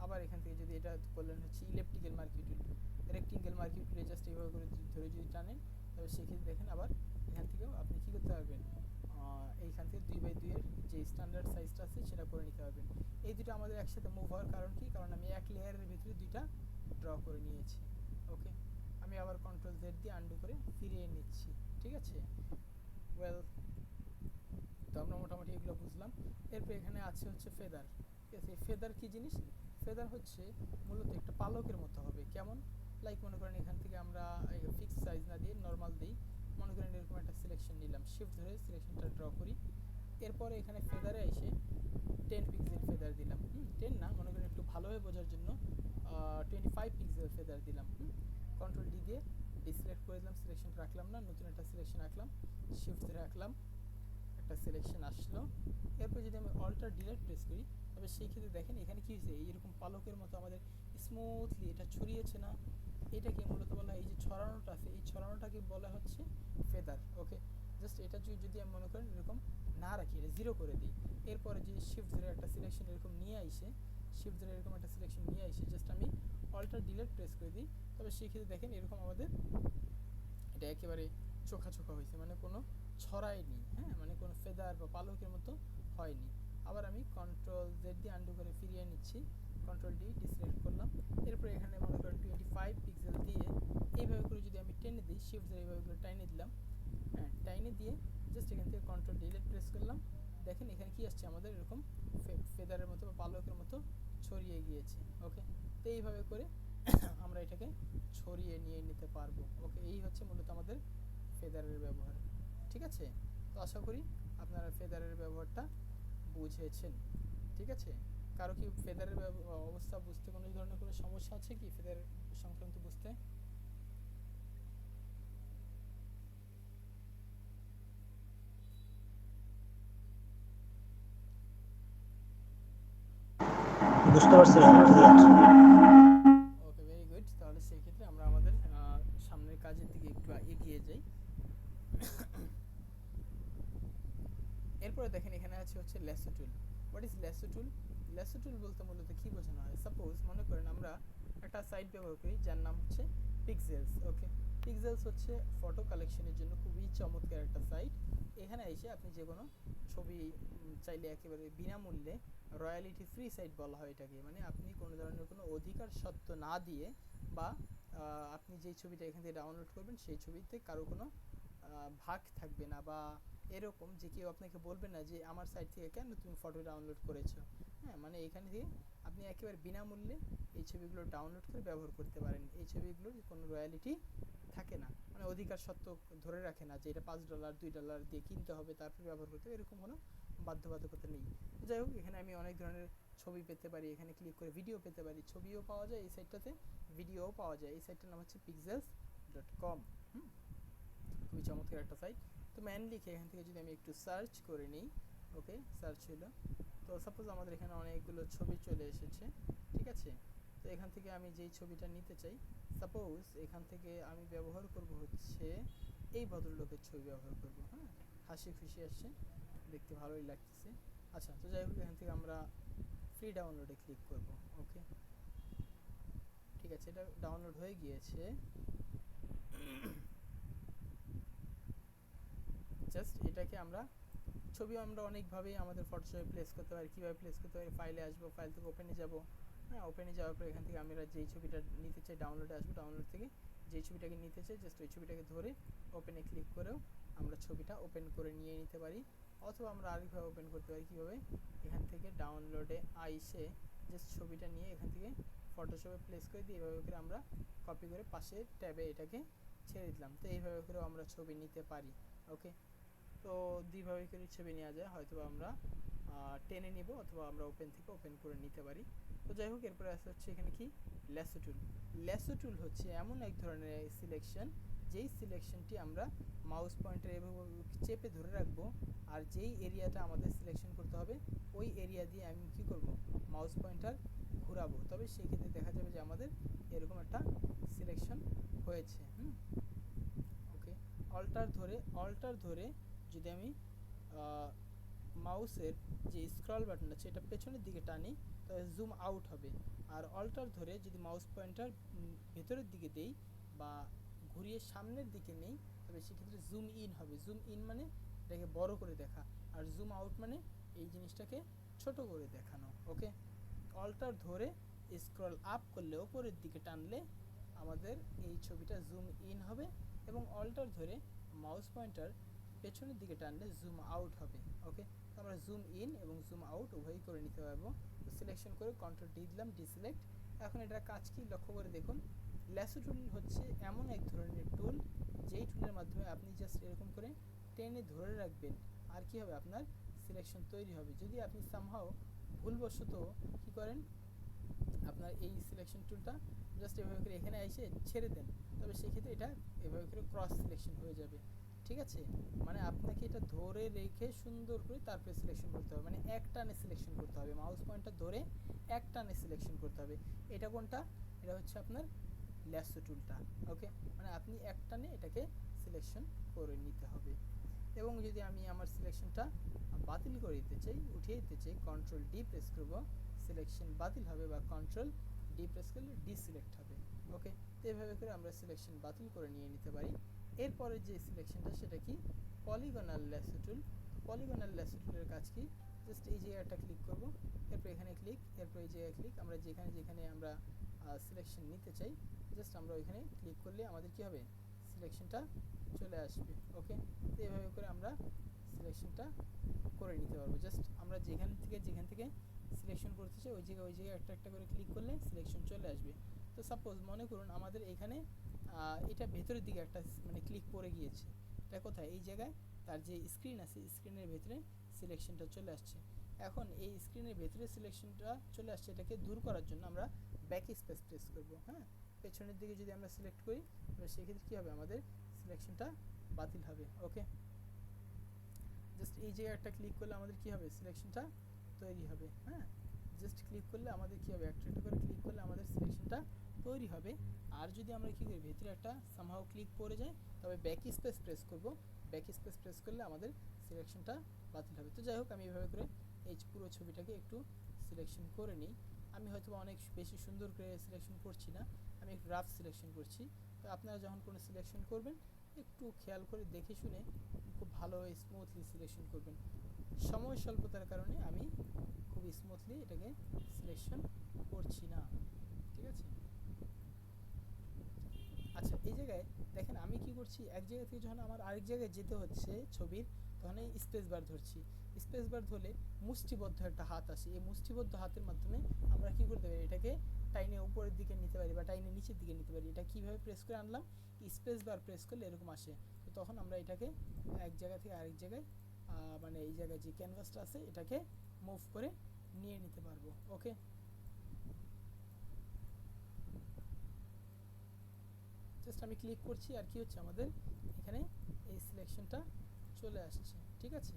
আবার এখান থেকে যদি এটা করলেন হচ্ছে ইলেকট্রিক্যাল মার্কি টুল, রেক্টেঙ্গেল মার্কি টুলে জাস্ট এইভাবে করে ধরে যদি টানেন, তবে সেক্ষেত্রে দেখেন আবার এখান থেকেও আপনি কী করতে পারবেন, এইখান থেকে 2 বাই 2 এর যে স্ট্যান্ডার্ড সাইজটা আছে সেটা করে নিতে পারবেন। এই দুটো আমাদের একসাথে মুভ হওয়ার কারণ কি, কারণ আমি এক লেয়ারের ভিতরে দুইটা ড্র করে নিয়েছি। ওকে, আমি আবার কন্ট্রোল জেড দিয়ে আন্ডু করে ফিরিয়ে নিচ্ছি। ঠিক আছে, ওয়েল, তো আমরা মোটামুটি এগুলো বুঝলাম। এরপর এখানে আছে হচ্ছে ফেদার। ঠিক আছে, ফেদার কি জিনিস, ফেদার হচ্ছে মূলত একটা পালকের মতো হবে। কেমন, লাইক মনে করেন এখান থেকে আমরা ফিক্সড সাইজ না দিয়ে নর্মাল দিই, মনে করেন এরকম একটা সিলেকশন নিলাম, শিফট ধরে সিলেকশনটা ড্র করি। এরপরে এখানে ফেদারে এসে 10 পিক্সেল ফেদার দিলাম। 10 না, মনে করেন একটু ভালোভাবে বোঝার জন্য 25 পিক্সেল ফেদার দিলাম। কন্ট্রোল ডি দিয়ে ডিসিলেক্ট করে দিলাম, সিলেকশন রাখলাম না, নতুন একটা সিলেকশন রাখলাম, শিফট ধরে রাখলাম, একটা সিলেকশন আসলো। এরপর যদি আমি অল্টার ডিলেট প্রেস করি, তবে সেই ক্ষেত্রে দেখেন এখানে কি হয়েছে, এইরকম পালকের মতো আমাদের স্মুথলি এটা ছড়িয়েছে না, এটাকে মূলত বলা হয়, এই যে ছড়ানোটা আছে এই ছড়ানোটাকে বলা হচ্ছে ফেদার। ওকে, জাস্ট এটা যদি আমি মনে করেন এরকম না রাখি, এটা জিরো করে দিই, এরপরে যে শিফট ধরে একটা সিলেকশন এরকম নিয়ে আইসে, শিফট ধরে এরকম একটা সিলেকশন নিয়ে আইসে জাস্ট আমি অল্টার ডিলেট প্রেস করে দিই, তবে সেই ক্ষেত্রে দেখেন এরকম আমাদের এটা একেবারে চোখা চোখা হয়েছে, মানে কোনো ছড়ায়নি। হ্যাঁ, মানে কোনো ফেদার বা পালকের মতো হয়নি। আবার আমি কন্ট্রোল জেড দিয়ে আন্ডু করে ফিরিয়ে নিচ্ছি, কন্ট্রোল ডি ডিসিলেক্ট করলাম। এরপরে এখানে মনে করেন 25 পিক্সেল দিয়ে এইভাবে করে যদি আমি টেনে দিই, শিফট ধরে এইভাবে করে টাইনে দিলাম, হ্যাঁ টাইনে দিয়ে জাস্ট এখান থেকে কন্ট্রোল ডিলেট প্রেস করলাম, দেখেন এখানে কি আসছে, আমাদের এরকম ফেদারের মতো বা পালকের মতো ছড়িয়ে গিয়েছে। ওকে, তো এইভাবে করে আমরা এটাকে ছড়িয়ে নিয়ে নিতে পারবো। ওকে, এই হচ্ছে মূলত আমাদের ফেদারের ব্যবহার। ঠিক আছে, তো আশা করি আপনারা ফেদারের ব্যবহারটা বুঝেছেন। ঠিক আছে, কারো কি ফেদারের অবস্থা বুঝতে কোনো ধরনের কোনো সমস্যা আছে কি, ফেদার সংক্রান্ত বুঝতে? বুঝতে পারছি। ওকে, ভেরি গুড। তাহলে সেই ক্ষেত্রে আমরা আমাদের সামনের কাজের দিকে একটু এগিয়ে যাই। এরপরে দেখেন এখানে আছে হচ্ছে lasso tool. What is lasso tool? Lasso টুল বলতে মূলত কি বোঝানো হয়, সাপোজ মনে করেন আমরা একটা সাইট ব্যবহার করি যার নাম হচ্ছে পিক্সেলস। ওকে, পিক্সেলস হচ্ছে ফটো কালেকশনের জন্য খুবই চমৎকার একটা সাইট। এখানে এসে আপনি যে কোনো ছবি চাইলে একেবারে বিনামূল্যে, রয়্যালিটি ফ্রি সাইট বলা হয় এটাকে, মানে আপনি কোনো ধরনের কোনো অধিকার সত্ত্ব না দিয়ে বা আপনি যেই ছবিটা এখান থেকে ডাউনলোড করবেন সেই ছবিতে কারো কোনো ভাগ থাকবে না বা এরকম যে কেউ আপনাকে বলবে না যে আমার সাইট থেকে কেন তুমি ফটো ডাউনলোড করেছো। হ্যাঁ, মানে এখানে থেকে আপনি একেবারে বিনামূল্যে এই ছবিগুলো ডাউনলোড করে ব্যবহার করতে পারেন। এই ছবিগুলোর কোনো রয়্যালিটি থাকে না, মানে অধিকার সত্ত্ব ধরে রাখে না যে এটা $5 $2 দিয়ে কিনতে হবে তারপর ব্যবহার করতে হবে, এরকম কোনো বাধ্যবাধকতা নেই। যাই হোক, এখানে আমি অনেক ধরনের ছবি পেতে পারি, এখানে ক্লিক করে ভিডিও পেতে পারি, ছবিও পাওয়া যায় এই সাইটটাতে, ভিডিওও পাওয়া যায়। এই সাইটটার নাম হচ্ছে pixels.com। খুবই চমৎকার একটা সাইট। তো ম্যান লিখে এখান থেকে যদি আমি একটু সার্চ করে নিই, ওকে সার্চ হলো, তো সাপোজ আমাদের এখানে অনেকগুলো ছবি চলে এসেছে, ঠিক আছে। তো এখান থেকে আমি যেই ছবিটা নিতে চাই, সাপোজ এখান থেকে আমি ব্যবহার করব হচ্ছে এই ভদ্রলোকের ছবি ব্যবহার করব। হ্যাঁ, হাসি খুশি আসছে, দেখতে ভালোই লাগতেছে। আচ্ছা, তো যাই হোক, এখান থেকে আমরা ফ্রি ডাউনলোডে ক্লিক করব। ওকে, ঠিক আছে, এটা ডাউনলোড হয়ে গিয়েছে। জাস্ট এটাকে আমরা ছবি আমরা অনেকভাবেই আমাদের ফটোশপে প্লেস করতে পারি। কীভাবে প্লেস করতে পারি, ফাইলে আসবো, ফাইল থেকে ওপেনে যাব। হ্যাঁ, ওপেনে যাওয়ার পর এখান থেকে আমরা যেই ছবিটা নিতে চাই ডাউনলোডে আসবো, ডাউনলোড থেকে যেই ছবিটাকে নিতে চাই জাস্ট ওই ছবিটাকে ধরে ওপেনে ক্লিক করেও আমরা ছবিটা ওপেন করে নিয়ে নিতে পারি। অথবা আমরা আরেকভাবে ওপেন করতে পারি, কীভাবে, এখান থেকে ডাউনলোডে আইসে জাস্ট ছবিটা নিয়ে এখান থেকে ফটোশপে প্লেস করে দিয়ে এইভাবে করে আমরা কপি করে পাশে ট্যাবে এটাকে ছেড়ে দিলাম। তো এইভাবে করেও আমরা ছবি নিতে পারি। ওকে, তো দুইভাবে করে ছবি নেওয়া যায়, হয়তো আমরা টেনে নিব অথবা আমরা ওপেন থেকে ওপেন করে নিতে পারি। তো যাই হোক, এরপরে আসা হচ্ছে এখানে কি ল্যাসো টুল। ল্যাসো টুল হচ্ছে এমন এক ধরনের সিলেকশন, যেই সিলেকশনটি আমরা মাউস পয়েন্টার এভাবে চেপে ধরে রাখবো, আর যেই এরিয়াটা আমাদের সিলেকশন করতে হবে ওই এরিয়া দিয়ে আমি কি করব, মাউস পয়েন্টার ঘোরাবো, তবে সেই ক্ষেত্রে দেখা যাবে যে আমাদের এরকম একটা সিলেকশন হয়েছে। ওকে, অল্টার ধরে যদি আমি মাউসের যে স্ক্রল বাটন আছে এটা পেছনের দিকে টানি তবে জুম আউট হবে। আর অল্টার ধরে যদি মাউস পয়েন্টার ভেতরের দিকে দেই বা ঘুরিয়ে সামনের দিকে নেই, তবে সেক্ষেত্রে জুম ইন হবে। জুম ইন মানে এটাকে বড় করে দেখা, আর জুম আউট মানে এই জিনিসটাকে ছোট করে দেখানো। ওকে, অল্টার ধরে স্ক্রল আপ করলে ওপরের দিকে টানলে আমাদের এই ছবিটা জুম ইন হবে, এবং অল্টার ধরে মাউস পয়েন্টার পেছনের দিকে টানলে জুম আউট হবে। ওকে, তো আমরা জুম ইন এবং জুম আউট উভয়ই করে নিতে পারবো। তো সিলেকশন করে কন্ট্রোল ডি দিলাম, ডিসিলেক্ট। এখন এটার কাজ কি লক্ষ্য করে দেখুন। ল্যাসো টুল হচ্ছে এমন এক ধরনের টুল যেই টুলের মাধ্যমে আপনি জাস্ট এরকম করে টেনে ধরে রাখবেন, আর কি হবে, আপনার সিলেকশন তৈরি হবে। যদি আপনি সামহাও ভুলবশত কি করেন, আপনার এই সিলেকশন টুলটা জাস্ট এভাবে করে এখানে এসে ছেড়ে দেন, তবে সেক্ষেত্রে এটা এভাবে করে ক্রস সিলেকশন হয়ে যাবে। ঠিক আছে, মানে আপনাকে এটা ধরে রেখে সুন্দর করে তারপরে সিলেকশন করতে হবে, মানে এক টানে সিলেকশন করতে হবে, মাউস পয়েন্টটা ধরে এক টানে সিলেকশন করতে হবে। এটা কোনটা, এটা হচ্ছে আপনার ল্যাসো টুলটা। ওকে, মানে আপনি এক টানে এটাকে সিলেকশন করে নিতে হবে। এবং যদি আমি আমার সিলেকশনটা বাতিল করে দিতে চাই, উঠিয়ে দিতে চাই, কন্ট্রোল ডি প্রেস করব, সিলেকশন বাতিল হবে, বা কন্ট্রোল ডি প্রেস করলে ডিসিলেক্ট হবে। ওকে, তো এইভাবে করে আমরা সিলেকশন বাতিল করে নিয়ে নিতে পারি। এরপরে যে সিলেকশনটা সেটা কি, পলিগনাল ল্যাসো টুল। পলিগনাল ল্যাসো টুলের কাজ কি, জাস্ট এই জায়গাটা ক্লিক করব, এরপর এখানে ক্লিক, এরপর এই জায়গায় ক্লিক, আমরা যেখানে যেখানে আমরা সিলেকশন নিতে চাই জাস্ট আমরা ওইখানে ক্লিক করলে আমাদের কি হবে, সিলেকশনটা চলে আসবে। ওকে, তো এইভাবে করে আমরা সিলেকশনটা করে নিতে পারবো। জাস্ট আমরা যেখান থেকে সিলেকশন করতে চাই ওই জায়গায় একটা একটা করে ক্লিক করলে সিলেকশন চলে আসবে। তো সাপোজ মনে করুন আমাদের এখানে এটা ভেতরের দিকে একটা মানে ক্লিক পড়ে গিয়েছে, এটা কোথায়, এই জায়গায় তার যে স্ক্রিন আছে স্ক্রিনের ভেতরে সিলেকশনটা চলে আসছে। এখন এই স্ক্রিনের ভেতরে সিলেকশনটা চলে আসছে, এটাকে দূর করার জন্য আমরা ব্যাক স্পেস প্রেস করব। হ্যাঁ, পেছনের দিকে যদি আমরা সিলেক্ট করি তাহলে সেক্ষেত্রে কী হবে, আমাদের সিলেকশনটা বাতিল হবে। ওকে, জাস্ট এই জায়গায় একটা ক্লিক করলে আমাদের কী হবে, সিলেকশনটা তৈরি হবে। হ্যাঁ, জাস্ট ক্লিক করলে আমাদের কী হবে, একটা করে ক্লিক করলে আমাদের সিলেকশনটা তৈরি হবে। আর যদি আমরা কী করি, ভেতরে একটা সামহাও ক্লিক পড়ে যায় তবে ব্যাক স্পেস প্রেস করব, ব্যাক স্পেস প্রেস করলে আমাদের সিলেকশনটা বাতিল হবে। তো যাই হোক, আমি এভাবে করে এই পুরো ছবিটাকে একটু সিলেকশন করে নিই। আমি হয়তো অনেক বেশি সুন্দর করে সিলেকশন করছি না, আমি একটু রাফ সিলেকশন করছি। তো আপনারা যখন কোনো সিলেকশন করবেন একটু খেয়াল করে দেখে শুনে খুব ভালো স্মুথলি সিলেকশন করবেন। সময় স্বল্পতার কারণে আমি খুব স্মুথলি এটাকে সিলেকশন করছি না। ঠিক আছে, আচ্ছা এই জায়গায় দেখেন আমি কি করছি, এক জায়গা থেকে যখন আমার আরেক জায়গায় যেতে হচ্ছে ছবির, তখন এই স্পেস বার ধরছি। স্পেস বার ধরলে মুষ্টিবদ্ধ একটা হাত আসে, এই মুষ্টিবদ্ধ হাতের মাধ্যমে আমরা কি করতে পারি, এটাকে টাইনে উপরের দিকে নিতে পারি বা টাইনে নিচের দিকে নিতে পারি। এটা কিভাবে প্রেস করে আনলাম, স্পেস বার প্রেস করলে এরকম আসে। তো তখন আমরা এটাকে এক জায়গা থেকে আরেক জায়গায় মানে এই জায়গায় যে ক্যানভাসটা আছে এটাকে মুভ করে নিয়ে নিতে পারবো। ওকে, জাস্ট আমি ক্লিক করছি আর কি হচ্ছে, আমাদের এখানে এই সিলেকশনটা চলে আসছে। ঠিক আছে,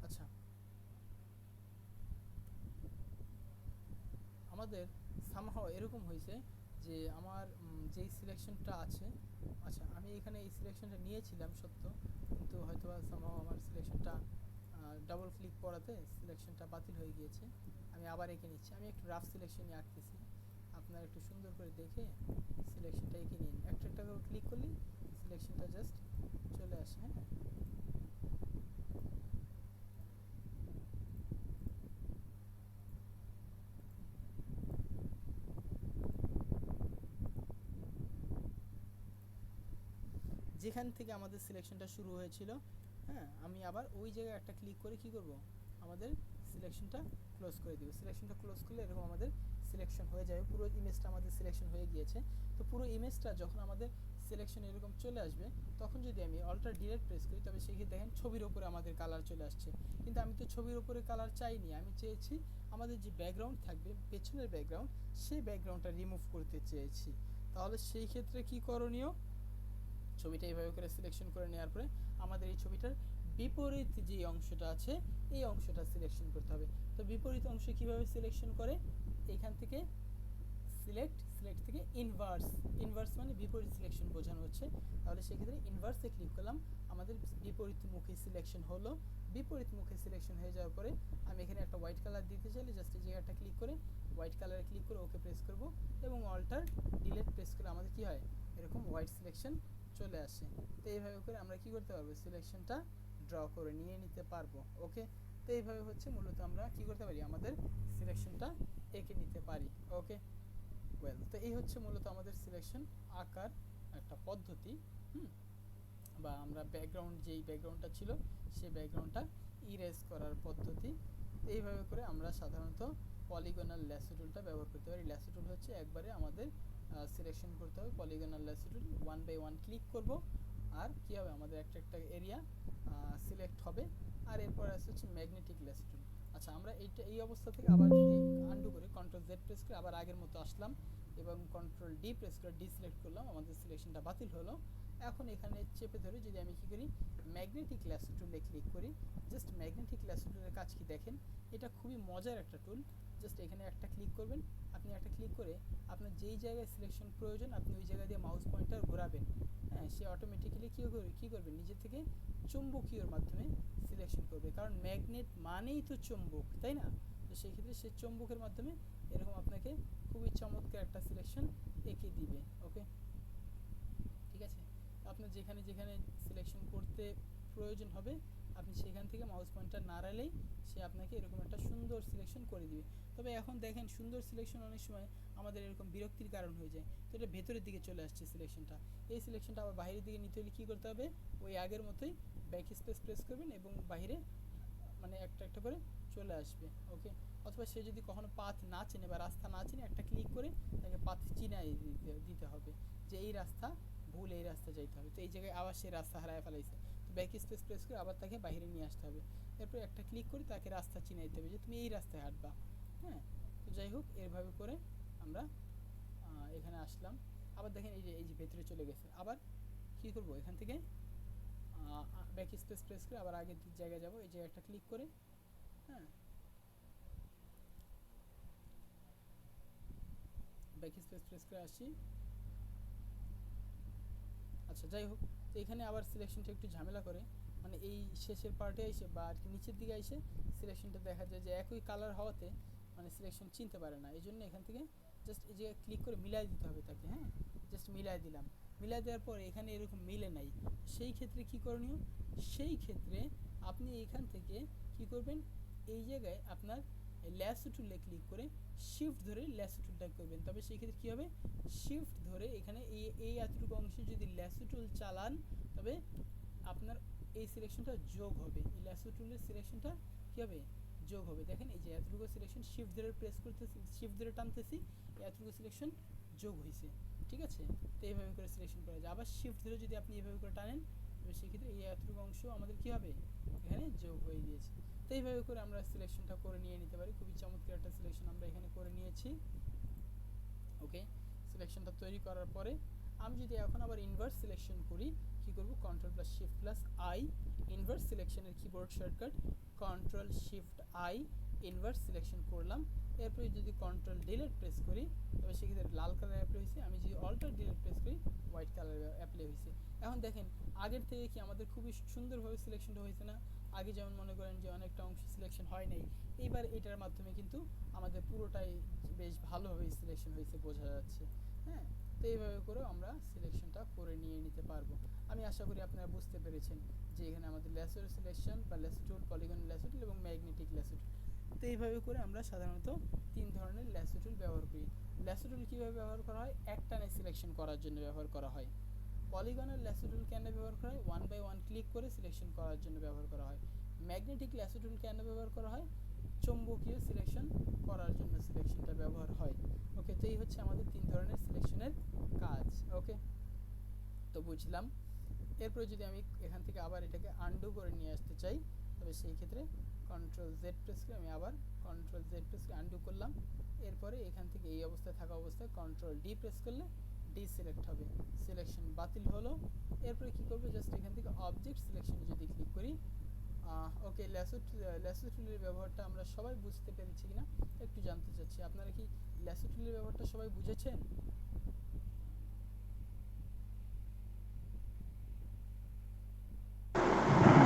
আচ্ছা আমাদের সামহাও এরকম হয়েছে যে আমার যেই সিলেকশনটা আছে, আচ্ছা আমি এখানে এই সিলেকশনটা নিয়েছিলাম সত্য, কিন্তু হয়তো সামহাও আমার সিলেকশনটা ডাবল ক্লিক করাতে সিলেকশনটা বাতিল হয়ে গিয়েছে। আমি আবার এঁকে নিচ্ছি, আমি একটু রাফ সিলেকশনই আঁকতেছি, আপনারা একটু সুন্দর করে দেখে সিলেকশনটা এঁকে নিন। একটা একটা করে ক্লিক করলেই সিলেকশনটা জাস্ট চলে আসে। হ্যাঁ, যেখান থেকে আমাদের সিলেকশনটা শুরু হয়েছিল, হ্যাঁ আমি আবার ওই জায়গায় একটা ক্লিক করে কি করব, আমাদের সিলেকশনটা ক্লোজ করে দিব। সিলেকশনটা ক্লোজ করলে এরকম আমাদের সিলেকশন হয়ে যাবে, পুরো ইমেজটা আমাদের সিলেকশন হয়ে গিয়েছে। তো পুরো ইমেজটা যখন আমাদের সিলেকশন এরকম চলে আসবে, তখন যদি আমি অল্টার ডিলেট প্রেস করি, তবে সেক্ষেত্রে দেখেন ছবির ওপরে আমাদের কালার চলে আসছে। কিন্তু আমি তো ছবির ওপরে কালার চাইনি, আমি চেয়েছি আমাদের যে ব্যাকগ্রাউন্ড থাকবে পেছনের ব্যাকগ্রাউন্ড, সেই ব্যাকগ্রাউন্ডটা রিমুভ করতে চেয়েছি। তাহলে সেই ক্ষেত্রে কি করণীয়, ছবিটা এইভাবে করে সিলেকশন করে নেওয়ার পরে আমাদের এই ছবিটার বিপরীত যে অংশটা আছে এই অংশটা সিলেকশন করতে হবে। তো বিপরীত অংশ কিভাবে সিলেকশন করে, এখান থেকে সিলেক্ট থেকে ইনভার্স, ইনভার্স মানে বিপরীত সিলেকশন বোঝানো হচ্ছে। তাহলে সেক্ষেত্রে ইনভার্সে ক্লিক করলাম, আমাদের বিপরীতমুখী সিলেকশন হলো। বিপরীতমুখী সিলেকশন হয়ে যাওয়ার পরে আমি এখানে একটা হোয়াইট কালার দিতে চাইলে জাস্ট এই জায়গাটা ক্লিক করে হোয়াইট কালারে ক্লিক করে ওকে প্রেস করব এবং অল্টার ডিলেট প্রেস করে আমাদের কি হয়, এরকম হোয়াইট সিলেকশন চলে আসে। তো এইভাবে করে আমরা কি করতে পারবো, সিলেকশনটা ড্র করে নিয়ে নিতে পারবো। ওকে, তো এইভাবে হচ্ছে মূলত আমরা কি করতে পারি, আমাদের সিলেকশনটা এঁকে নিতে পারি। ওকে, ওয়েল, তো এই হচ্ছে মূলত আমাদের সিলেকশন আঁকার একটা পদ্ধতি। বা আমরা ব্যাকগ্রাউন্ড যেই ব্যাকগ্রাউন্ডটা ছিল সেই ব্যাকগ্রাউন্ডটা ইরেজ করার পদ্ধতি। এইভাবে করে আমরা সাধারণত পলিগনাল ল্যাসো টুলটা ব্যবহার করতে পারি। ল্যাসো টুল হচ্ছে একবারে আমাদের সিলেকশন করতে হবে, polygonal lasso tool 1 by 1 click করব, আর কী হবে, আমাদের একটা একটা এরিয়া সিলেক্ট হবে। আর এরপর আসছে হচ্ছে ম্যাগনেটিক ল্যাসো টুল। আচ্ছা আমরা এই অবস্থা থেকে আবার যদি আন্ডু করে কন্ট্রোল জেড প্রেস করে আবার আগের মতো আসলাম এবং কন্ট্রোল ডি প্রেস করে ডিসিলেক্ট করলাম, আমাদের সিলেকশনটা বাতিল হলো। এখন এখানে চেপে ধরে যদি আমি কি করি, ম্যাগনেটিক ল্যাসো টুলে ক্লিক করি, জাস্ট ম্যাগনেটিক ল্যাসো টুলের কাজ কি দেখেন, এটা খুবই মজার একটা টুল। জাস্ট এখানে একটা ক্লিক করবেন, আপনি একটা ক্লিক করে আপনার যেই জায়গায় সিলেকশন প্রয়োজন আপনি ওই জায়গা দিয়ে মাউস পয়েন্টার ঘোরাবেন। হ্যাঁ, সে অটোমেটিক্যালি কী করবে, নিজে থেকে চুম্বকীয়র মাধ্যমে সিলেকশন করবে, কারণ ম্যাগনেট মানেই তো চুম্বক, তাই না? তো সেই ক্ষেত্রে সে চুম্বকের মাধ্যমে এরকম আপনাকে খুবই চমৎকার একটা সিলেকশন এঁকে দিবে। ওকে, ঠিক আছে, আপনার যেখানে যেখানে সিলেকশন করতে প্রয়োজন হবে আপনি সেখান থেকে মাউস পয়েন্টার নাড়ালেই সে আপনাকে এরকম একটা সুন্দর সিলেকশন করে দিবে। তবে এখন দেখেন সুন্দর সিলেকশন অনেক সময় আমাদের এরকম বিরক্তির কারণ হয়ে যায়। তো এটা ভেতরের দিকে চলে আসছে সিলেকশনটা, এই সিলেকশনটা আবার বাইরের দিকে নিতে হলে কী করতে হবে, ওই আগের মতোই ব্যাক স্পেস প্রেস করবেন এবং বাইরে মানে একটা একটা করে চলে আসবে। ওকে, অথবা সে যদি কখনো পাথ না চেনে বা রাস্তা না চেনে একটা ক্লিক করে তাকে পাথ চিনাই দিতে হবে যে এই রাস্তা ভুল, এই রাস্তা যাইতে হবে। তো এই জায়গায় আবার সে রাস্তা হারায় ফেলাইছে, তো ব্যাক স্পেস প্রেস করে আবার তাকে বাইরে নিয়ে আসতে হবে। এরপর একটা ক্লিক করে তাকে রাস্তা চিনাই দিতে হবে যে তুমি এই রাস্তায় হাঁটবা। হ্যাঁ, তো যাই হোক এরভাবে করে আমরা এখানে আসলাম। আবার দেখেন এই যে ভেতরে চলে গেছে। আবার কী করব, এখান থেকে ব্যাক স্পেস প্রেস করে আবার আগের জায়গায় যাব, এই জায়গায় একটা ক্লিক করে, হ্যাঁ ব্যাক স্পেস প্রেস করে আসি। আচ্ছা যাই হোক, তো এখানে আবার সিলেকশনটা একটু ঝামেলা করে, মানে এই শেষের পার্টে এসে বা আর কি নিচের দিকে এসে সিলেকশনটা দেখা যায় যে একই কালার হওয়াতে মানে সিলেকশন চিনতে পারে না। এই জন্য এখান থেকে জাস্ট এই জায়গায় ক্লিক করে মিলাই দিতে হবে তাকে। হ্যাঁ, জাস্ট মিলাই দিলাম। মিলাই দেওয়ার পর এখানে এরকম মিলে নাই, সেই ক্ষেত্রে কি করণীয়, সেই ক্ষেত্রে আপনি এখান থেকে কি করবেন, এই জায়গায় আপনার ল্যাসো টুলে ক্লিক করে শিফট ধরে ল্যাসো টুলটা করবেন। তবে সেই ক্ষেত্রে কী হবে, শিফট ধরে এখানে এই এতটুকু অংশে যদি ল্যাসো টুল চালান তবে আপনার এই সিলেকশনটা যোগ হবে, এই ল্যাসো টুলের সিলেকশনটা কী হবে, যোগ হবে। দেখেন এই যে এতটুকু সিলেকশন শিফট ধরে প্রেস করতেছি, শিফট ধরে টানতেছি, এতটুকু সিলেকশন যোগ হয়েছে, ঠিক আছে। তো এইভাবে করে সিলেকশন করা যায়। আবার শিফট ধরে যদি আপনি এইভাবে করে টানেন তবে সেক্ষেত্রে এই এতটুকু অংশ আমাদের কী হবে, এখানে যোগ হয়ে গিয়েছে। তো এইভাবে করে আমরা সিলেকশনটা করে নিয়ে নিতে পারি। খুবই চমৎকার একটা সিলেকশন আমরা এখানে করে নিয়েছি। ওকে, সিলেকশনটা তৈরি করার পরে আমি যদি এখন আবার ইনভার্স সিলেকশন করি, কি করব, control plus shift plus I, inverse সিলেকশনের keyboard shortcut control shift I, inverse selection করলাম। এরপরে যদি কন্ট্রোল ডিলিট প্রেস করি তবে সেক্ষেত্রে লাল কালার অ্যাপ্লাই হয়েছে, আমি যদি অল্টার ডিলিট প্রেস করি হোয়াইট কালার অ্যাপ্লাই হয়েছে। এখন দেখেন আগের থেকে কি আমাদের খুবই সুন্দরভাবে সিলেকশনটা হয়েছে না। আগে যেমন মনে করেন যে অনেকটা অংশ সিলেকশন হয় নাই, এইবার এটার মাধ্যমে কিন্তু আমাদের পুরোটাই বেশ ভালোভাবে সিলেকশন হয়েছে বোঝা যাচ্ছে। হ্যাঁ, তো এইভাবে করেও আমরা সিলেকশনটা করে নিয়ে নিতে পারবো। আমি আশা করি আপনারা বুঝতে পেরেছেন যে এখানে আমাদের ল্যাসো সিলেকশন বা ল্যাসো টুল, পলিগন ল্যাসো টুল এবং ম্যাগনেটিক ল্যাসো টুল। তো এইভাবে করে আমরা সাধারণত 3 ধরনের ল্যাসো টুল ব্যবহার করি। ল্যাসো টুল কীভাবে ব্যবহার করা হয়, একটানে সিলেকশন করার জন্য ব্যবহার করা হয়। পলিগনের ল্যাসো টুল কেন ব্যবহার করা হয়, 1 বাই 1 ক্লিক করে সিলেকশন করার জন্য ব্যবহার করা হয়। ম্যাগনেটিক ল্যাসো টুল কেন ব্যবহার করা হয়, চৌম্বকীয় সিলেকশন করার জন্য সিলেকশনটা ব্যবহার হয়। ওকে, তো এই হচ্ছে আমাদের 3 ধরনের সিলেকশনের কাজ। ওকে, তো বুঝলাম। এরপরে যদি আমি এখান থেকে আবার এটাকে আনডু করে নিয়ে আসতে চাই তবে সেই ক্ষেত্রে কন্ট্রোল জেড প্রেস করে আমি আবার কন্ট্রোল জেড প্রেস করে আনডু করলাম। এরপরে এখান থেকে এই অবস্থায় থাকা অবস্থায় কন্ট্রোল ডি প্রেস করলে ডি সিলেক্ট হবে, সিলেকশন বাতিল হলো। এরপরে কি করবো, জাস্ট এখান থেকে অবজেক্ট সিলেকশনে যদি ক্লিক করি, ওকে, ল্যাসো টুলের ব্যবহারটা আমরা সবাই বুঝতে পেরেছি কিনা একটু জানতে চাচ্ছি। আপনারা কি ল্যাসো টুলের ব্যবহারটা সবাই বুঝেছেন?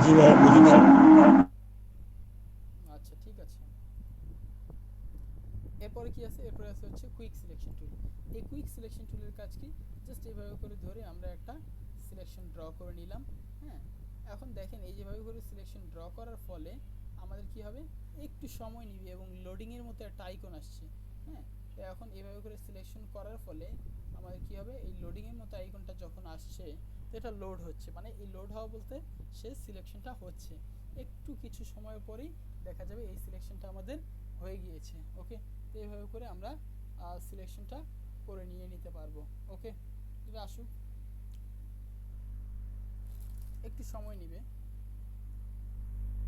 জি ভাই বুঝেছি। আচ্ছা, ঠিক আছে। এরপরে কি আছে, এরপরে আছে হচ্ছে কুইক সিলেকশন টুল। এই কুইক সিলেকশন টুলের কাজ কি, জাস্ট এইভাবে করে ধরে আমরা একটা সিলেকশন ড্র করে নিলাম। হ্যাঁ, এখন দেখেন এই যেভাবে করে সিলেকশন ড্র করার ফলে আমাদের কি হবে, একটু সময় নিবে এবং লোডিংয়ের মতো একটা আইকন আসছে। হ্যাঁ, তো এখন এইভাবে করে সিলেকশন করার ফলে আমাদের কি হবে, এই লোডিংয়ের মতো আইকনটা যখন আসছে তো এটা লোড হচ্ছে, মানে এই লোড হওয়া বলতে সে সিলেকশনটা হচ্ছে। একটু কিছু সময় পরেই দেখা যাবে এই সিলেকশনটা আমাদের হয়ে গিয়েছে। ওকে, তো এইভাবে করে আমরা সিলেকশনটা করে নিয়ে নিতে পারবো। ওকে, এটা আসুক, একটু সময় নেবে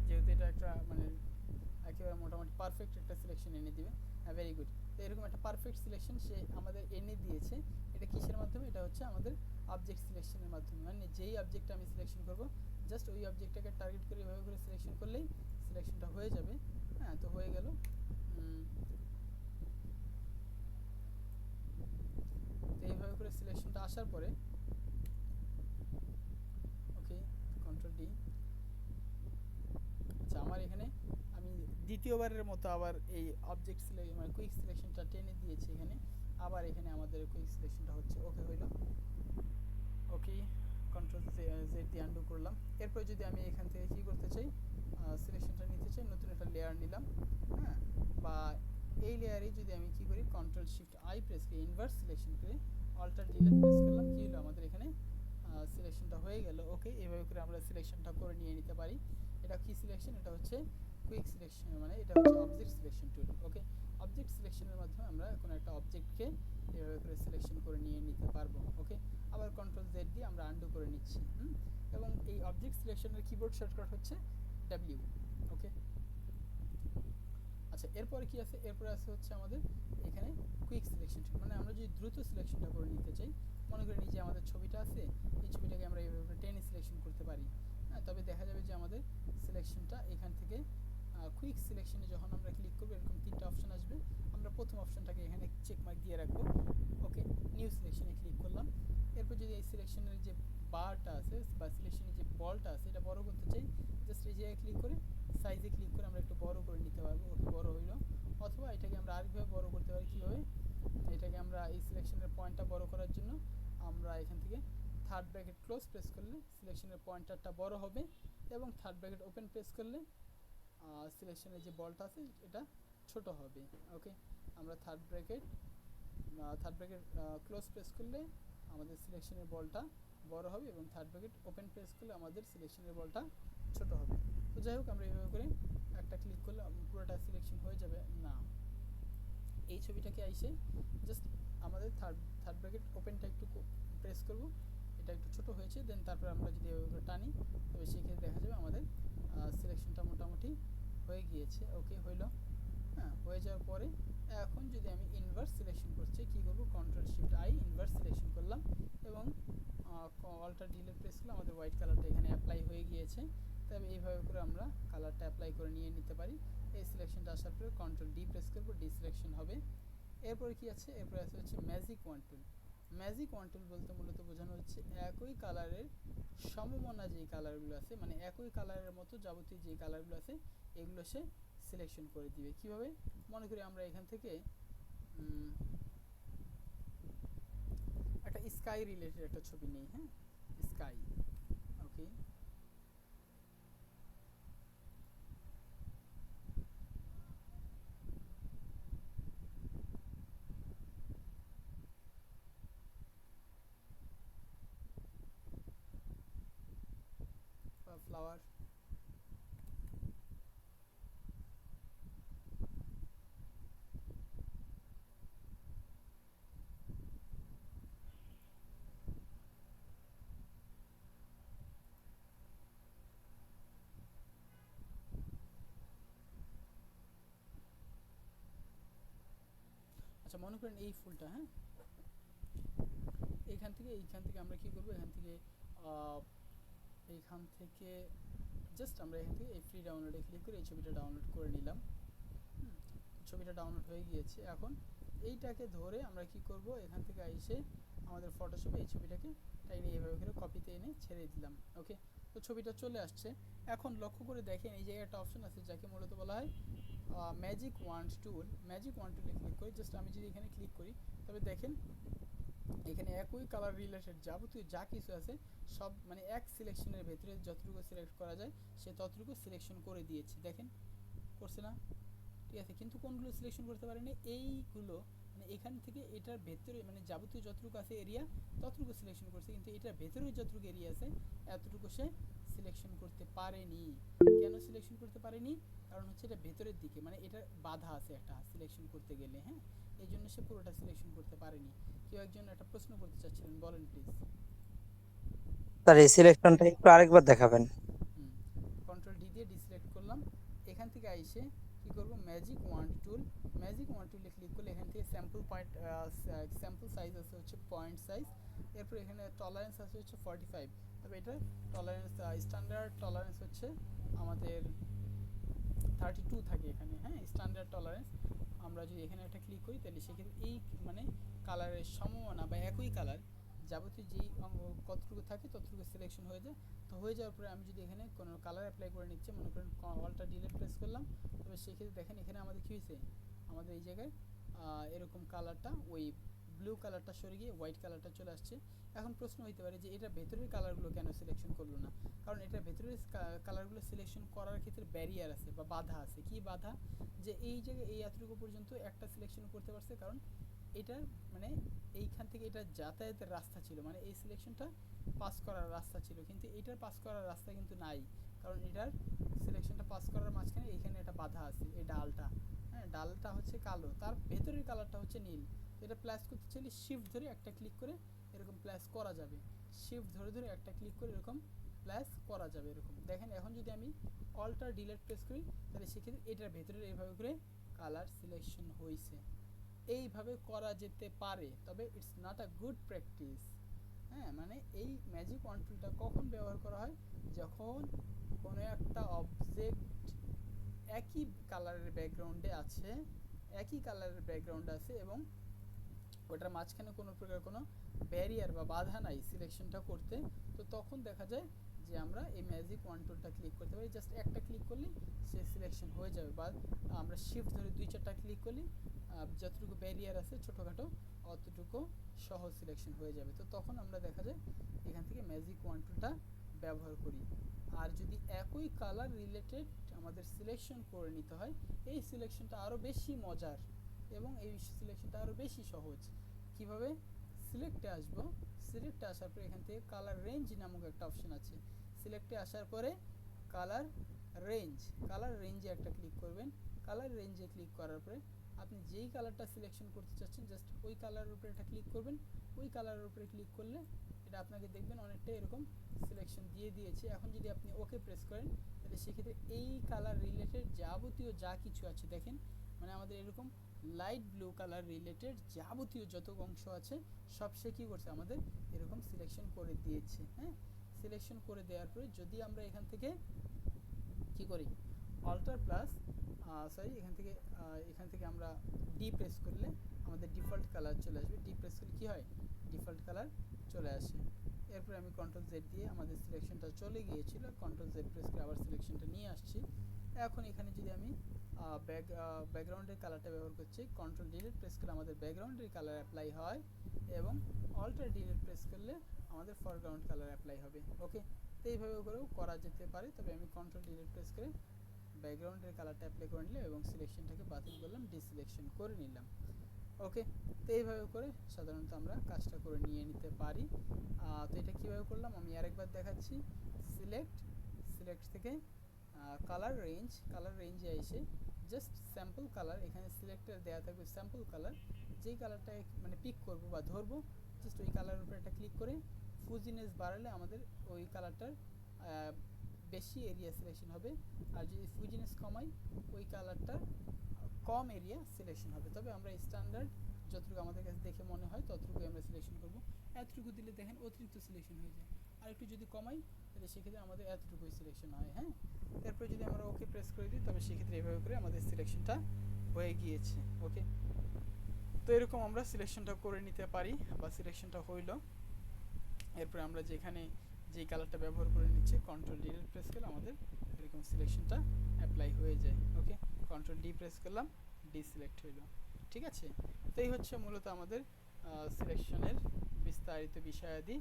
যেহেতু এটা একটা মানে একেবারে মোটামুটি পারফেক্ট একটা সিলেকশন এনে দিবে। হ্যাঁ, ভেরি গুড। তো এরকম একটা পারফেক্ট সিলেকশন সে আমাদের এনে দিয়েছে। এটা কিসের মাধ্যমে, এটা হচ্ছে আমাদের অবজেক্ট সিলেকশনের মাধ্যমে। মানে যেই অবজেক্টটা আমি সিলেকশন করব জাস্ট ওই অবজেক্টটাকে টার্গেট করে এভাবে করে সিলেকশন করলেই সিলেকশনটা হয়ে যাবে। হ্যাঁ, তো হয়ে গেল। তো এইভাবে করে সিলেকশনটা আসার পরে ওকে, কন্ট্রোল ডি। আচ্ছা, আমার এখানে আমি দ্বিতীয়বারের মতো আবার এই অবজেক্ট সিলেকশন মানে কুইক সিলেকশনটা টেনে দিয়েছি এখানে। আবার এখানে আমাদের কুইক সিলেকশনটা হচ্ছে। ওকে, হইল। ওকে, কন্ট্রোল জেড দিয়ে আনডু করলাম। এরপর যদি আমি এখান থেকে কী করতে চাই, সিলেকশনটা নিতে চাই, নতুন একটা লেয়ার নিলাম। হ্যাঁ, বা এই লেয়ারে যদি আমি কি করি, কন্ট্রোল শিফট আই প্রেস করে ইনভার্স সিলেকশন করে অল্টার ডিলিট প্রেস করলাম, কী হলো, আমাদের এখানে সিলেকশনটা হয়ে গেল। ওকে, এইভাবে করে আমরা সিলেকশনটা করে নিয়ে নিতে পারি। এটা কি সিলেকশন, এটা হচ্ছে কুইক সিলেকশন, মানে এটা হচ্ছে অবজেক্ট সিলেকশন টুল। ওকে, অবজেক্ট সিলেকশনের মাধ্যমে আমরা কোনো একটা অবজেক্টকে এভাবে করে সিলেকশন করে নিয়ে নিতে পারবো। ওকে, আবার কন্ট্রোল জেড দিয়ে আমরা আনডু করে নিচ্ছি। এবং এই অবজেক্ট সিলেকশনের কিবোর্ড শর্টকাট হচ্ছে ডাব্লিউ। ওকে, আচ্ছা, এরপরে কি আছে, এরপরে আছে হচ্ছে আমাদের এখানে কুইক সিলেকশন টুল। মানে আমরা যদি দ্রুত সিলেকশনটা করে নিতে চাই, মনে করি যে আমাদের ছবিটা আছে, এই ছবিটাকে আমরা এইভাবে টেনে সিলেকশন করতে পারি। হ্যাঁ, তবে দেখা যাবে যে আমাদের সিলেকশনটা এখান থেকে কুইক সিলেকশনে যখন আমরা ক্লিক করবো এরকম 3টা অপশন আসবে। আমরা প্রথম অপশনটাকে এখানে চেকমার্ক দিয়ে রাখবো। ওকে, নিউ সিলেকশনে ক্লিক করলাম। এরপর যদি এই সিলেকশনের যে বারটা আছে বা সিলেকশনের যে বলটা আছে এটা বড় করতে চাই, জাস্ট এই জায়গায় ক্লিক করে সাইজে ক্লিক করে আমরা একটু বড় করে নিতে পারবো। ওকে, বড় হইলো। অথবা এটাকে আমরা আরেকভাবে বড় করতে পারি। কীভাবে, এটাকে আমরা এই সিলেকশনের পয়েন্টটা বড় করার জন্য আমরা এখান থেকে থার্ড ব্র্যাকেট ক্লোজ প্রেস করলে সিলেকশনের পয়েন্টারটা বড় হবে এবং থার্ড ব্র্যাকেট ওপেন প্রেস করলে সিলেকশনের যে বলটা আছে এটা ছোট হবে। ওকে, আমরা থার্ড ব্র্যাকেট ক্লোজ প্রেস করলে আমাদের সিলেকশনের বলটা বড় হবে এবং থার্ড ব্র্যাকেট ওপেন প্রেস করলে আমাদের সিলেকশনের বলটা ছোট হবে। তো যাই হোক, আমরা এইভাবে করে একটা ক্লিক করলে পুরোটা সিলেকশন হয়ে যাবে না। এই ছবিটাকে আইসে জাস্ট আমাদের থার্ড ব্র্যাকেট ওপেনটা একটু প্রেস করব, এটা একটু ছোট হয়েছে, দেন তারপর আমরা যদি এভাবে করে টানি তবে সেক্ষেত্রে দেখা যাবে আমাদের সিলেকশনটা মোটামুটি হয়ে গিয়েছে। ওকে, হইলো। হ্যাঁ, হয়ে যাওয়ার পরে এখন যদি আমি ইনভার্স সিলেকশন করছি, কি করব, control shift I inverse selection করলাম এবং অল্টার ডিলিট প্রেস করলে আমাদের হোয়াইট কালারটা এখানে অ্যাপ্লাই হয়ে গিয়েছে। তবে এইভাবে করে আমরা কালারটা অ্যাপ্লাই করে নিয়ে নিতে পারি। এই সিলেকশনটা আসার পরে কন্ট্রোল ডি প্রেস করব, ডি সিলেকশন হবে। এরপরে কি আছে, এরপরে আছে হচ্ছে ম্যাজিক ওয়ান টুল। ম্যাজিক ওয়ান টুল বলতে মূলত বোঝানো হচ্ছে একই কালারের সমমনা যেই কালারগুলো আছে, মানে একই কালারের মতো যাবতীয় যেই কালারগুলো আছে এগুলো সে সিলেকশন করে দিবে। কিভাবে, মনে করি আমরা এখান থেকে একটা স্কাই রিলেটেড একটা ছবি নেই। হ্যাঁ, স্কাই। ওকে, ফ্লাওয়ার। আচ্ছা, মনে করেন এই ফুলটা, হ্যাঁ, এইখান থেকে আমরা কি করব, এইখান থেকে জাস্ট আমরা এখান থেকে এই ফ্রি ডাউনলোডে ক্লিক করে এই ছবিটা ডাউনলোড করে নিলাম। ছবিটা ডাউনলোড হয়ে গিয়েছে। এখন এইটাকে ধরে আমরা কি করব, এখান থেকে এসে আমাদের ফটোশপে এই ছবিটাকে টাইনে এইভাবে করে কপিতে এনে ছেড়ে দিলাম। ওকে, তো ছবিটা চলে আসছে। এখন লক্ষ্য করে দেখেন এই জায়গায় একটা অপশন আছে যাকে মূলত বলা হয় ম্যাজিক ওয়ান্ড টুল। ম্যাজিক ওয়ান্ড টুলে ক্লিক করি, জাস্ট আমি যদি এখানে ক্লিক করি তবে দেখেন এখানে একই কালার রিলেটেড যাবতীয় যা কিছু আছে সব মানে এক সিলেকশনের ভেতরে যতটুকু সিলেক্ট করা যায় সে ততটুকু সিলেকশন করে দিয়েছে। দেখেন, করছে না? ঠিক আছে, কিন্তু কোনগুলো সিলেকশন করতে পারেনি, এইগুলো মানে এখান থেকে এটার ভেতরে মানে যাবতীয় যতটুকু আছে এরিয়া ততটুকু সিলেকশন করছে, কিন্তু এটার ভেতরে যতটুকু এরিয়া আছে এতটুকু সে সিলেকশন করতে পারেনি। কেন সিলেকশন করতে পারেনি? কারণ হচ্ছে এটা ভেতরের দিকে, মানে এটা বাধা আছে একটা সিলেকশন করতে গেলে। হ্যাঁ, এই জন্য সে পুরোটা সিলেকশন করতে পারেনি। কেউ একজন একটা প্রশ্ন করতে চাচ্ছিলেন, বলেন প্লিজ। স্যার এই সিলেকশনটা একটু আরেকবার দেখাবেন। কন্ট্রোল ডি দিয়ে ডিসিলেক্ট করলাম। এখান থেকে আইসে কি করব, ম্যাজিক ওয়ান্ড টুল। ম্যাজিক ওয়ান্ড টুলে ক্লিক করলে এখান থেকে স্যাম্পল সাইজ আছে হচ্ছে পয়েন্ট সাইজ। এরপর এখানে টলারেন্স আছে হচ্ছে 45। তবে এটা টলারেন্স স্ট্যান্ডার্ড টলারেন্স হচ্ছে আমাদের 32 থাকে এখানে। হ্যাঁ, স্ট্যান্ডার্ড টলারেন্স। আমরা যদি এখানে একটা ক্লিক করি তাহলে সেক্ষেত্রে এই মানে কালারের সমমনা বা একই কালার যাবতীয় যেই কতটুকু থাকে ততটুকু সিলেকশন হয়ে যায়। তো হয়ে যাওয়ার পরে আমি যদি এখানে কোনো কালার অ্যাপ্লাই করে নিচ্ছি, মনে করেন অল্টার ডিলিট প্রেস করলাম, তবে সেক্ষেত্রে দেখেন এখানে আমাদের কী হয়েছে, আমাদের এই জায়গায় এরকম কালারটা ওই ব্লু কালারটা সরে গিয়ে হোয়াইট কালারটা চলে আসছে। এখন প্রশ্ন হইতে পারে যে এটা ভেতরের কালারগুলো কেন সিলেকশন করলো না? কারণ এটা ভেতরের কালারগুলো সিলেকশন করার ক্ষেত্রে ব্যারিয়ার আছে বা বাধা আছে। কি বাধা? যে এই জায়গায় এই এতটুকু পর্যন্ত একটা সিলেকশন করতে পারছে, কারণ এটার মানে এইখান থেকে এটা যাতায়াতের রাস্তা ছিল, মানে এই সিলেকশনটা পাস করার রাস্তা ছিল, কিন্তু এটার পাস করার রাস্তা কিন্তু নাই, কারণ এটার সিলেকশনটা পাস করার মাঝখানে এইখানে একটা বাধা আছে, এই ডালটা। হ্যাঁ, ডালটা হচ্ছে কালো, তার ভেতরের কালারটা হচ্ছে নীল। এটা প্লাস করতে চাইলে শিফট ধরে একটা ক্লিক করে এরকম প্লাস করা যাবে। শিফট ধরে ধরে একটা ক্লিক করে এরকম প্লাস করা যাবে। এরকম দেখেন, এখন যদি আমি অল্টার ডিলিট প্রেস করি তাহলে সেক্ষেত্রে এটার ভেতরে এইভাবে করে কালার সিলেকশন হয়েছে। এইভাবে করা যেতে পারে, তবে it's not a good practice. হ্যাঁ, মানে এই ম্যাজিক ওয়ান্ড টুলটা কখন ব্যবহার করা হয়, যখন কোনো একটা অবজেক্ট একই কালারের ব্যাকগ্রাউন্ডে আছে, এবং ওটার মাঝখানে কোনো প্রকার কোনো ব্যারিয়ার বা বাধা নাই সিলেকশনটা করতে। তো তখন দেখা যায় যে আমরা এই ম্যাজিক ওয়ান্ড টুলটা ক্লিক করতে পারি, জাস্ট একটা ক্লিক করলেই সে সিলেকশন হয়ে যাবে, বা আমরা শিফট ধরে 2-4টা ক্লিক করলেই যতটুকু ব্যারিয়ার আছে ছোটোখাটো অতটুকু সহজ সিলেকশন হয়ে যাবে। তো তখন আমরা দেখা যায় এখান থেকে ম্যাজিক ওয়ান টুলটা ব্যবহার করি। আর যদি একই কালার রিলেটেড আমাদের সিলেকশন করে নিতে হয়, এই সিলেকশনটা আরও বেশি মজার এবং এই সিলেকশনটা আরও বেশি সহজ। কিভাবে? সিলেক্টে আসবো, সিলেক্টে আসার পরে এখান থেকে কালার রেঞ্জ নামক একটা অপশন আছে। সিলেক্টে আসার পরে কালার রেঞ্জে একটা ক্লিক করবেন। কালার রেঞ্জে ক্লিক করার পরে আপনি যেই কালারটা সিলেকশন করতে চাচ্ছেন জাস্ট ওই কালারের উপরে একটা ক্লিক করবেন। ওই কালারের উপরে ক্লিক করলে এটা আপনাকে দেখবেন অনেকটা এরকম সিলেকশন দিয়ে দিয়েছে। এখন যদি আপনি ওকে প্রেস করেন তাহলে সেক্ষেত্রে এই কালার রিলেটেড যাবতীয় যা কিছু আছে দেখেন, মানে আমাদের এরকম লাইট ব্লু কালার রিলেটেড যাবতীয় যত অংশ আছে সব সে কী করছে আমাদের এরকম সিলেকশন করে দিয়েছে। হ্যাঁ, সিলেকশন করে দেওয়ার পরে যদি আমরা এখান থেকে কি করি, অল্টার প্লাস এখান থেকে আমরা ডি প্রেস করলে আমাদের ডিফল্ট কালার চলে আসবে। ডি প্রেস করলে কী হয়, ডিফল্ট কালার চলে আসে। এরপরে আমি কন্ট্রোল জেড দিয়ে আমাদের সিলেকশনটা চলে গিয়েছিল, কন্ট্রোল জেড প্রেস করে আবার সিলেকশনটা নিয়ে আসছি। এখন এখানে যদি আমি ব্যাকগ্রাউন্ডের কালারটা ব্যবহার করছি, কন্ট্রোল ডিলিট প্রেস করলে আমাদের ব্যাকগ্রাউন্ডের কালার অ্যাপ্লাই হয় এবং অল্টার ডিলিট প্রেস করলে আমাদের ফরগ্রাউন্ড কালার অ্যাপ্লাই হবে। ওকে, তো এইভাবে করেও করা যেতে পারে, তবে আমি কন্ট্রোল ডিলিট প্রেস করে ব্যাকগ্রাউন্ডের কালারটা অ্যাপ্লাই করে নিলাম এবং সিলেকশনটাকে বাতিল করলাম, ডিসিলেকশন করে নিলাম। ওকে, তো এইভাবে করে সাধারণত আমরা কাজটা করে নিয়ে নিতে পারি। তো এটা কীভাবে করলাম আমি আরেকবার দেখাচ্ছি। সিলেক্ট থেকে কালার রেঞ্জে এসে জাস্ট স্যাম্পল কালার, এখানে সিলেক্টর দেওয়া থাকবে স্যাম্পল কালার, যেই কালারটা মানে পিক করব বা ধরবো জাস্ট ওই কালারের উপরে একটা ক্লিক করে ফুজিনেস বাড়ালে আমাদের ওই কালারটার বেশি এরিয়া সিলেকশন হবে, আর যদি ফুজিনেস কমাই ওই কালারটার কম এরিয়া সিলেকশন হবে। তবে আমরা স্ট্যান্ডার্ড যতটুকু আমাদের কাছে দেখে মনে হয় ততটুকুই আমরা সিলেকশন করব। এতটুকু দিলে দেখেন অতিরিক্ত সিলেকশন হয়ে যায়, আর একটু যদি কমাই তাহলে সেক্ষেত্রে আমাদের এতটুকুই সিলেকশন হয়। হ্যাঁ, এরপর যদি আমরা ওকে প্রেস করে দিই তবে সেক্ষেত্রে এইভাবে করে আমাদের সিলেকশনটা হয়ে গিয়েছে। ওকে, তো এরকম আমরা সিলেকশনটা করে নিতে পারি বা সিলেকশনটা হইলো। এরপরে আমরা যেই কালারটা ব্যবহার করে নিচ্ছি কন্ট্রোল ডি প্রেস করলে আমাদের এরকম সিলেকশনটা অ্যাপ্লাই হয়ে যায়। ওকে, কন্ট্রোল ডি প্রেস করলাম, ডি সিলেক্ট হইলো। ঠিক আছে, তো এই হচ্ছে মূলত আমাদের সিলেকশনের বিস্তারিত বিষয়াদি।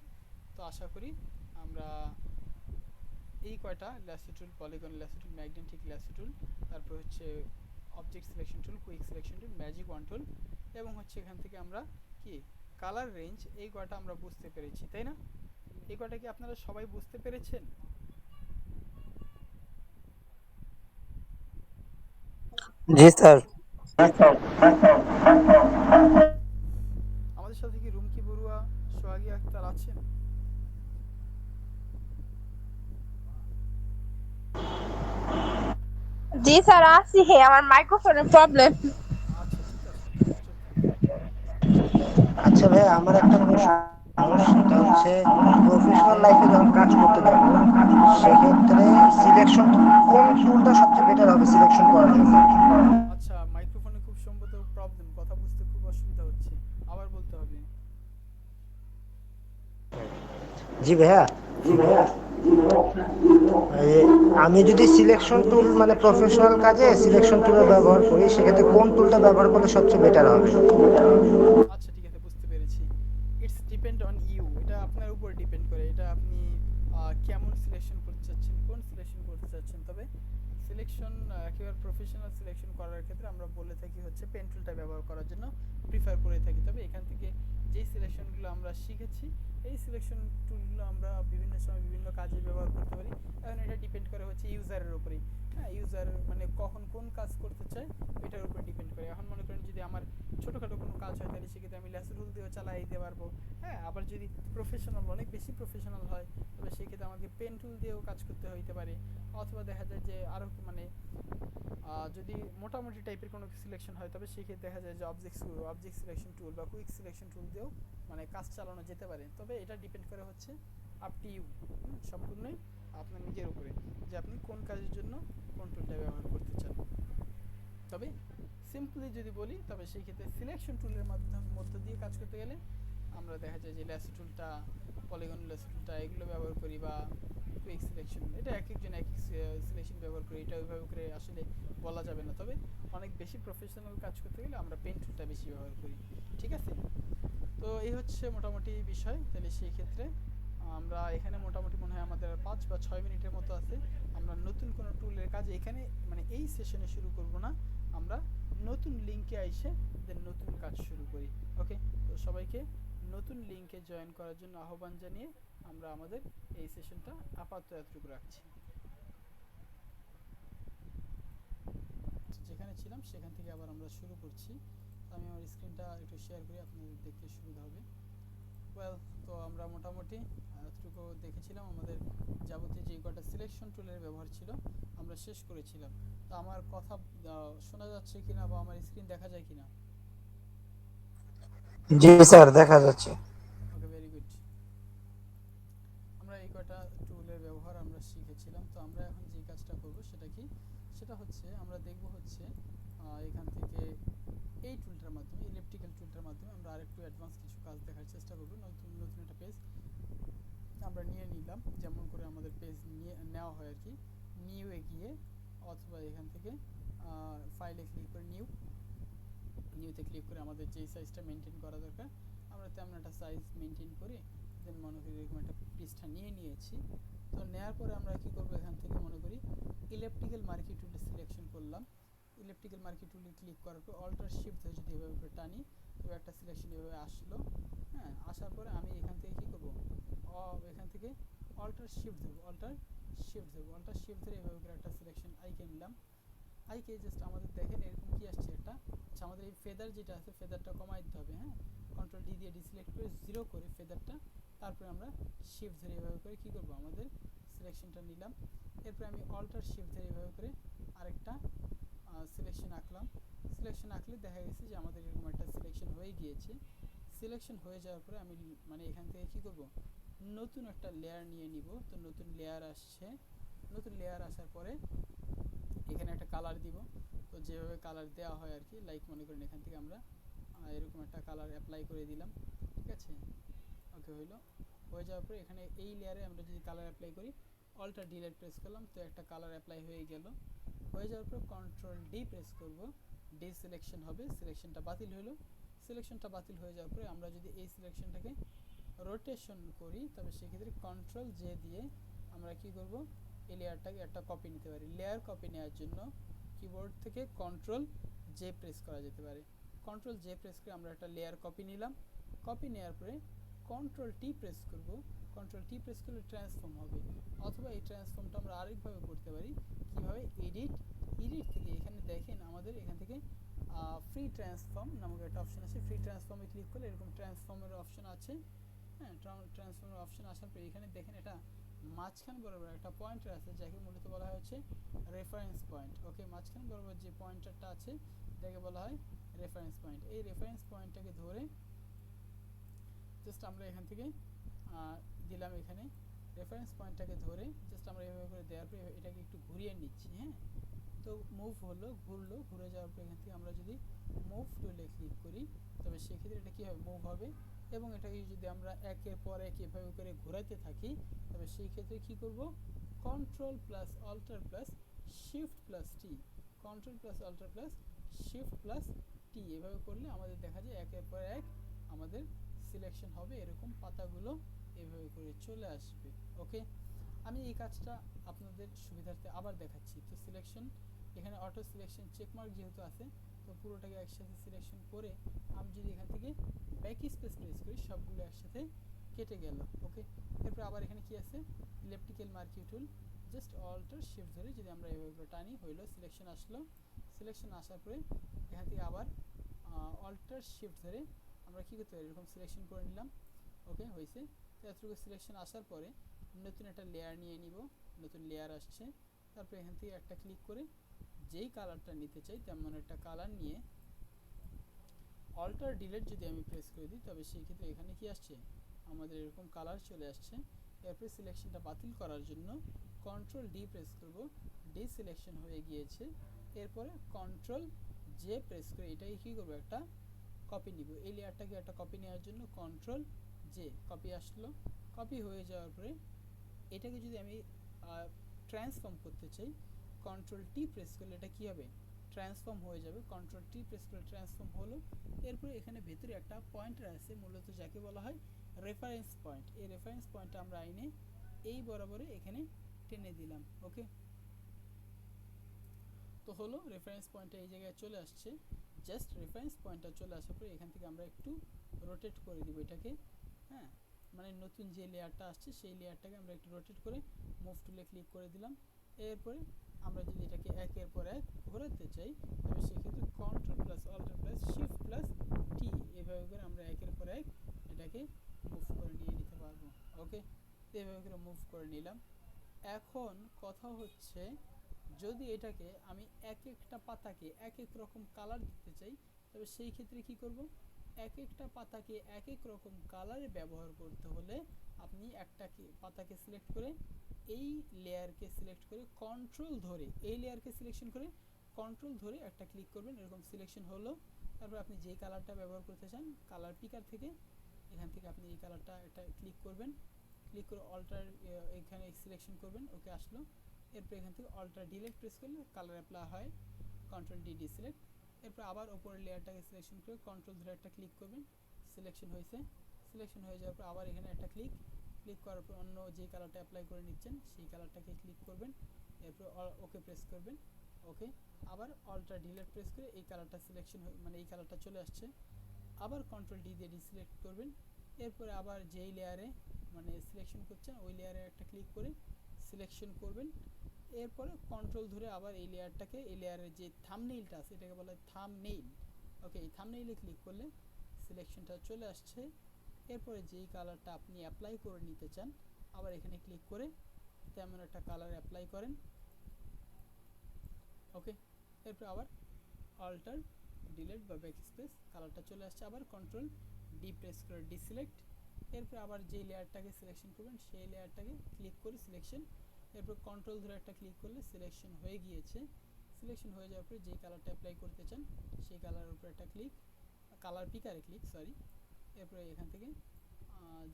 তো আশা করি আমরা এই কয়টা lasso tool, polygon lasso tool, magnetic lasso tool, তারপর হচ্ছে object selection tool, quick selection tool, magic wand tool এবং হচ্ছে এখান থেকে আমরা কি কালার রেঞ্জ, এই কয়টা আমরা বুঝতে পেরেছি, তাই না? এই কয়টা কি আপনারা সবাই বুঝতে পেরেছেন? জি স্যার। আমাদের সাথে কি রুমকি বড়ুয়া, সোহাগী আক্তার আছেন? জি স্যার আসি, হে আমার মাইক্রোফোনের প্রবলেম। আচ্ছা, ঠিক আছে, চুপ থাকেন। আচ্ছা ভাই, আমার একটা প্রশ্ন, সেটা হচ্ছে প্রফেশনাল লাইফে যখন কাজ করতে যাবো সেক্ষেত্রে সিলেকশন কোন টুলটা সবচেয়ে বেটার হবে সিলেকশন করার জন্য? আচ্ছা, মাইক্রোফোনে খুব সম্ভবত প্রবলেম, কথা বুঝতে খুব অসুবিধা হচ্ছে, আবার বলতে হবে। জি ভাইয়া, এই আমি যদি সিলেকশন টুল মানে প্রফেশনাল কাজে সিলেকশন টুলের ব্যবহার করি সেক্ষেত্রে কোন টুলটা ব্যবহার করলে সবচেয়ে বেটার হবে? আচ্ছা, ঠিক আছে, বুঝতে পেরেছি। ইটস ডিপেন্ড অন ইউ, এটা আপনার উপর ডিপেন্ড করে, এটা আপনি কেমন সিলেকশন করতে চাচ্ছেন, কোন সিলেকশন করতে চাচ্ছেন। তবে সিলেকশন একেবারে প্রফেশনাল সিলেকশন করার ক্ষেত্রে আমরা বলে থাকি হচ্ছে পেন টুলটা ব্যবহার করার জন্য প্রিফার করে থাকি। তবে এখান থেকে যেই সিলেকশনগুলো আমরা শিখেছি এই সিলেকশন টুলগুলো আমরা বিভিন্ন সময় বিভিন্ন কাজে ব্যবহার করতে পারি। এখন এটা ডিপেন্ড করে হচ্ছে ইউজারের উপরেই। হ্যাঁ, ইউজার মানে কখন কোন কাজ করতে চায় এটার উপর ডিপেন্ড করে। এখন মনে করেন যদি আমার ছোটোখাটো কোনো কাজ হয় তাহলে সেক্ষেত্রে আমি ল্যাসো টুল দিয়েও চালাই দিতে পারবো। হ্যাঁ, আবার যদি প্রফেশনাল অনেক বেশি প্রফেশনাল হয় তবে সেক্ষেত্রে আমাকে পেন টুল দিয়েও কাজ করতে হইতে পারে। অথবা দেখা যায় যে আরও মানে যদি মোটামুটি টাইপের কোনো সিলেকশন হয় তবে সেক্ষেত্রে দেখা যায় যে অবজেক্ট সিলেকশন টুল বা কুইক সিলেকশন টুল দিয়েও মানে কাজ চালানো যেতে পারে। তবে এটা ডিপেন্ড করে হচ্ছে আপ টু ইউ, সম্পূর্ণই আপনার নিজের উপরে যে আপনি কোন কাজের জন্য কোন টুলটা ব্যবহার করতে চান। তবে সিম্পলি যদি বলি তবে সেই ক্ষেত্রে সিলেকশন টুলের মধ্য দিয়ে কাজ করতে গেলে আমরা দেখা যায় যে ল্যাসো টুলটা, পলিগন ল্যাসো টুলটা এগুলো ব্যবহার করি বা কুইক সিলেকশন এটা এক একজন এক সিলেকশন ব্যবহার করি, এটা ওইভাবে করে আসলে বলা যাবে না। তবে অনেক বেশি প্রফেশনাল কাজ করতে গেলে আমরা পেন টুলটা বেশি ব্যবহার করি, ঠিক আছে। তো এই হচ্ছে মোটামুটি বিষয়। তাহলে সেই ক্ষেত্রে আমরা এখানে মোটামুটি মনে হয় আমাদের 5 বা 6 মিনিটের মতো আছে। আমরা নতুন কোনো টুলের কাজ এখানে মানে এই সেশনে শুরু করব না, আমরা নতুন লিঙ্কে আইসে দেন নতুন কাজ শুরু করি। ওকে, তো সবাইকে নতুন লিঙ্কে জয়েন করার জন্য আহ্বান জানিয়ে আমরা আমাদের এই সেশনটা আপাতত এতটুকু রাখছি। যেখানে ছিলাম সেখান থেকে আবার আমরা শুরু করছি। আমি আমার স্ক্রিনটা একটু শেয়ার করি, আপনাদের দেখতে সুবিধা হবে। ওয়েল, তো আমরা মোটামুটি এতটুকু দেখেছিলাম। আমাদের যাবতীয় যে কটা সিলেকশন টুলের ব্যবহার ছিল আমরা শেষ করেছিলাম। তো আমার কথা শোনা যাচ্ছে কিনা বা আমার স্ক্রিন দেখা যায় কিনা? জি স্যার, দেখা যাচ্ছে। ওকে, ভেরি গুড। আমরা এই কটা টুলের ব্যবহার আমরা শিখেছিলাম। তো আমরা এখন যে কাজটা করব সেটা কি, সেটা হচ্ছে আমরা দেখব হচ্ছে এখান থেকে এই টুলটার মাধ্যমে, ইলেকট্রিক্যাল টুলটার মাধ্যমে আমরা আরেকটু অ্যাডভান্স কিছু কাজ দেখার চেষ্টা করব। নতুন নতুন একটা পেজ আমরা নিয়ে নিলাম, যেমন করে আমাদের পেজ নিয়ে নেওয়া হয় আর কি। নিউয়ে গিয়ে অথবা এখান থেকে ফাইলে ক্লিক করে নিউতে ক্লিক করে আমাদের যেই সাইজটা মেনটেন করা দরকার আমরা তেমন একটা সাইজ মেনটেন করে দেন মনে করি এরকম একটা পৃষ্ঠা নিয়েছি। তো নেওয়ার পরে আমরা কি করব, এখান থেকে মনে করি ইলেকট্রিক্যাল মার্কি টুলটা সিলেকশন করলাম। ইলেকট্রিক্যাল মার্কি টুলে ক্লিক করার পর অল্টার শিফট ধরে যদি এভাবে করে টানি তবে একটা সিলেকশন এভাবে আসলো। হ্যাঁ, আসার পরে আমি এখান থেকে কি করব, এখান থেকে অল্টার শিফট ধরবো, অল্টার শিফট ধরে এভাবে করে একটা সিলেকশন আইকে নিলাম। আইকে জাস্ট আমাদের দেখেন এরকম কি আসছে একটা, আচ্ছা আমাদের এই ফেদার যেটা আছে ফেদারটা কমাই দিতে হবে। হ্যাঁ, কন্ট্রোল ডি দিয়ে ডিসিলেক্ট করে 0 করে ফেদারটা, তারপরে আমরা শিফট ধরে এভাবে করে কি করব, আমাদের সিলেকশনটা নিলাম। এরপরে আমি অল্টার শিফট ধরে এভাবে করে আরেকটা সিলেকশন আঁকলাম। সিলেকশন আঁকলে দেখা গেছে যে আমাদের এরকম একটা সিলেকশন হয়ে গিয়েছে। সিলেকশন হয়ে যাওয়ার পরে আমি মানে এখান থেকে কি করব, নতুন একটা লেয়ার নিয়ে নিব। তো নতুন লেয়ার আসছে, নতুন লেয়ার আসার পরে এখানে একটা কালার দিব। তো যেভাবে কালার দেওয়া হয় আর কি, লাইক মনে করেন এখান থেকে আমরা এরকম একটা কালার অ্যাপ্লাই করে দিলাম, ঠিক আছে। ওকে, হয়ে যাওয়ার পরে এখানে এই লেয়ারে আমরা যদি কালার অ্যাপ্লাই করি অল্টার ডিলেট প্রেস করলাম, তো একটা কালার অ্যাপ্লাই হয়ে গেল। হয়ে যাওয়ার পর কন্ট্রোল ডি প্রেস করব, ডি সিলেকশন হবে, সিলেকশনটা বাতিল হলো। সিলেকশনটা বাতিল হয়ে যাওয়ার পরে আমরা যদি এই সিলেকশনটাকে রোটেশন করি তবে সেক্ষেত্রে কন্ট্রোল জে দিয়ে আমরা কি করব, এই লেয়ারটাকে একটা কপি নিতে পারি। লেয়ার কপি নেওয়ার জন্য কিবোর্ড থেকে কন্ট্রোল জে প্রেস করা যেতে পারে। কন্ট্রোল জে প্রেস করে আমরা একটা লেয়ার কপি নিলাম। কপি নেওয়ার পরে কন্ট্রোল টি প্রেস করব। কন্ট্রোল টি প্রেস করলে ট্রান্সফর্ম হবে, অথবা এই ট্রান্সফর্মটা আমরা আরেকভাবে করতে পারি। কীভাবে, এডিট থেকে এখানে দেখেন আমাদের এখান থেকে ফ্রি ট্রান্সফর্ম নামক একটা অপশন আছে। ফ্রি ট্রান্সফর্মে ক্লিক করলে এরকম ট্রান্সফর্মের অপশন আছে। হ্যাঁ, ট্রান্সফর্মের অপশন আসার পরে এখানে দেখেন এটা মাঝখান বরাবর একটা পয়েন্টার আছে যাকে মূলত বলা হয় হচ্ছে রেফারেন্স পয়েন্ট। ওকে, মাঝখান বরাবর যে পয়েন্টারটা আছে এটাকে বলা হয় রেফারেন্স পয়েন্ট। এই রেফারেন্স পয়েন্টটাকে ধরে জাস্ট আমরা এখান থেকে দিলাম, এখানে রেফারেন্স পয়েন্টটাকে ধরে জাস্ট আমরা এভাবে করে দেওয়ার পরে এটাকে একটু ঘুরিয়ে নিচ্ছি। হ্যাঁ, তো মুভ হলো, ঘুরে যাওয়ার পর এখান থেকে আমরা যদি মুভ টুলে ক্লিক করি তবে সেক্ষেত্রে এটা কী হবে, মুভ হবে। এবং এটাকে যদি আমরা একের পর এক এভাবে করে ঘোরাতে থাকি তবে সেই ক্ষেত্রে কী করব, control plus alter plus shift plus T, control plus alter plus shift plus T এভাবে করলে আমাদের দেখা যায় একের পর এক আমাদের সিলেকশন হবে, এরকম পাতাগুলো এভাবে করে চলে আসবে। ওকে, আমি এই কাজটা আপনাদের সুবিধার্থে আবার দেখাচ্ছি। তো সিলেকশন এখানে অটো সিলেকশন চেকমার্ক যেহেতু আছে তো পুরোটাকে একসাথে সিলেকশন করে আমি যদি এখান থেকে ব্যাক স্পেস প্রেস করি সবগুলো একসাথে কেটে গেল। ওকে, এরপর আবার এখানে কি আছে, ইলেকট্রিক্যাল মার্কি টুল, জাস্ট অল্টার শিফট ধরে যদি আমরা এভাবে টানি হইলো, সিলেকশন আসলো। সিলেকশন আসার পরে এখান থেকে আবার অল্টার শিফট ধরে আমরা কী করতে পারি, এরকম সিলেকশন করে নিলাম। ওকে, হয়েছে। তো এতটুকু সিলেকশন আসার পরে নতুন একটা লেয়ার নিয়ে নিব, নতুন লেয়ার আসছে। তারপর এখান থেকে একটা ক্লিক করে যেই কালারটা নিতে চাই তেমন একটা কালার নিয়ে অল্টার ডিলেট যদি আমি প্রেস করে দিই তবে সেই ক্ষেত্রে এখানে কি আসছে, আমাদের এরকম কালার চলে আসছে। এরপরে সিলেকশনটা বাতিল করার জন্য কন্ট্রোল ডি প্রেস করব, ডি সিলেকশন হয়ে গিয়েছে। এরপরে কন্ট্রোল জে প্রেস করে এটাই কী করবো, একটা কপি নিব। এই লেয়ারটাকে একটা কপি নেওয়ার জন্য কন্ট্রোল জে, কপি আসলো। কপি হয়ে যাওয়ার পরে এটাকে যদি আমি ট্রান্সফর্ম করতে চাই, কন্ট্রোল টি প্রেস করলে এটা কী হবে, ট্রান্সফর্ম হয়ে যাবে। কন্ট্রোল টি প্রেস করলে ট্রান্সফর্ম হলো। এরপরে এখানে ভেতরে একটা পয়েন্টার আছে, মূলত যাকে বলা হয় রেফারেন্স পয়েন্ট। এই রেফারেন্স পয়েন্টটা আমরা আইনে এই বরাবরে এখানে টেনে দিলাম। ওকে, তো হলো রেফারেন্স পয়েন্টটা এই জায়গায় চলে আসছে। জাস্ট রেফারেন্স পয়েন্টটা চলে আসার পরে এখান থেকে আমরা একটু রোটেট করে দিব এটাকে, হ্যাঁ, মানে নতুন যে লেয়ারটা আসছে সেই লেয়ারটাকে আমরা একটু রোটেট করে মুভ টুলে ক্লিক করে দিলাম। এরপরে আমরা যদি এটাকে একের পর এক ঘোরাতে চাই তবে সেক্ষেত্রে control plus alter plus shift plus T এভাবে করে আমরা একের পর এক এটাকে মুভ করে নিয়ে নিতে পারবো। ওকে, তো এভাবে করে মুভ করে নিলাম। এখন কথা হচ্ছে যদি এটাকে আমি এক একটা পাতাকে এক এক রকম কালার দিতে চাই তবে সেই ক্ষেত্রে কি করব, এক একটা পাতাকে এক এক রকম কালারে ব্যবহার করতে হলে আপনি একটা পাতাকে সিলেক্ট করে এই লেয়ারকে সিলেক্ট করে কন্ট্রোল ধরে এই লেয়ারকে সিলেকশন করে কন্ট্রোল ধরে একটা ক্লিক করবেন, এরকম সিলেকশন হলো। তারপর আপনি যেই কালারটা ব্যবহার করতে চান কালার পিকার থেকে এখান থেকে আপনি এই কালারটা এটা ক্লিক করবেন, ক্লিক করে অল্টার এখানে সিলেকশন করবেন। ওকে, আসলো। এরপর এখান থেকে অল্টার ডিলেট প্রেস করলে কালার অ্যাপ্লাই হয়, কন্ট্রোল ডি ডিসিলেক্ট। এরপর আবার ওপরের লেয়ারটাকে সিলেকশন করে কন্ট্রোল ধরে একটা ক্লিক করবেন, সিলেকশন হয়েছে। সিলেকশন হয়ে যাওয়ার পর আবার এখানে একটা ক্লিক করার পর অন্য যে কালারটা অ্যাপ্লাই করে নিচ্ছেন সেই কালারটাকে ক্লিক করবেন, এরপর ওকে প্রেস করবেন। ওকে, আবার অল্টার ডিলেট প্রেস করে এই কালারটা সিলেকশন মানে এই কালারটা চলে আসছে। আবার কন্ট্রোল ডি দিয়ে ডিসিলেক্ট করবেন। এরপরে আবার যেই লেয়ারে মানে সিলেকশন করছেন ওই লেয়ারে একটা ক্লিক করে সিলেকশন করবেন। এরপরে কন্ট্রোল ধরে আবার এই লেয়ারটাকে এই লেয়ারের যে থাম্বনেইলটা আছে এটাকে বলা হয় থাম্বনেইল। ওকে, এই থাম্বনেইলে ক্লিক করলে সিলেকশনটা চলে আসছে। এরপরে যেই কালারটা আপনি অ্যাপ্লাই করে নিতে চান আবার এখানে ক্লিক করে তেমন একটা কালার অ্যাপ্লাই করেন। ওকে, এরপর আবার অল্টার ডিলেট বা ব্যাক স্পেস, কালারটা চলে আসছে। আবার কন্ট্রোল ডি প্রেস করে ডিসিলেক্ট। এরপর আবার যেই লেয়ারটাকে সিলেকশন করবেন সেই লেয়ারটাকে ক্লিক করে সিলেকশন। এরপর কন্ট্রোল ধরে একটা ক্লিক করলে সিলেকশন হয়ে গিয়েছে। সিলেকশন হয়ে যাওয়ার পরে যেই কালারটা অ্যাপ্লাই করতে চান সেই কালারের উপর একটা ক্লিক, কালার পিকারে ক্লিক, সরি। এরপরে এখান থেকে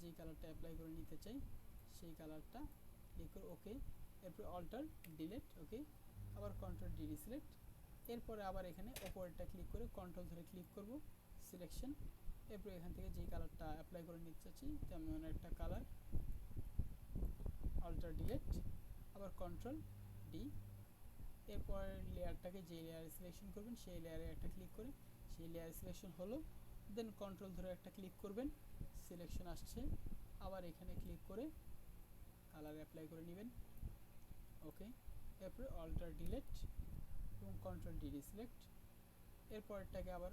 যেই কালারটা অ্যাপ্লাই করে নিতে চাই সেই কালারটা ক্লিক করে ওকে। এরপর অল্টার ডিলেট, ওকে, আবার কন্ট্রোল ডি ডিসিলেক্ট। এরপরে আবার এখানে ওপরটা ক্লিক করে কন্ট্রোল ধরে ক্লিক করব, সিলেকশন। এরপর এখান থেকে যেই কালারটা অ্যাপ্লাই করে নিতে চাচ্ছি তেমন একটা কালার, অল্টার ডিলেট, আবার কন্ট্রোল ডি। এরপর লেয়ারটাকে যে লেয়ারে সিলেকশন করবেন সেই লেয়ারে একটা ক্লিক করে সেই লেয়ার সিলেকশন হলো। দেন কন্ট্রোল ধরে একটা ক্লিক করবেন, সিলেকশন আসছে। আবার এখানে ক্লিক করে কালার অ্যাপ্লাই করে নেবেন। ওকে, এরপরে অল্টার ডিলেট এবং কন্ট্রোল ডি ডিসিলেক্ট। এরপরটাকে আবার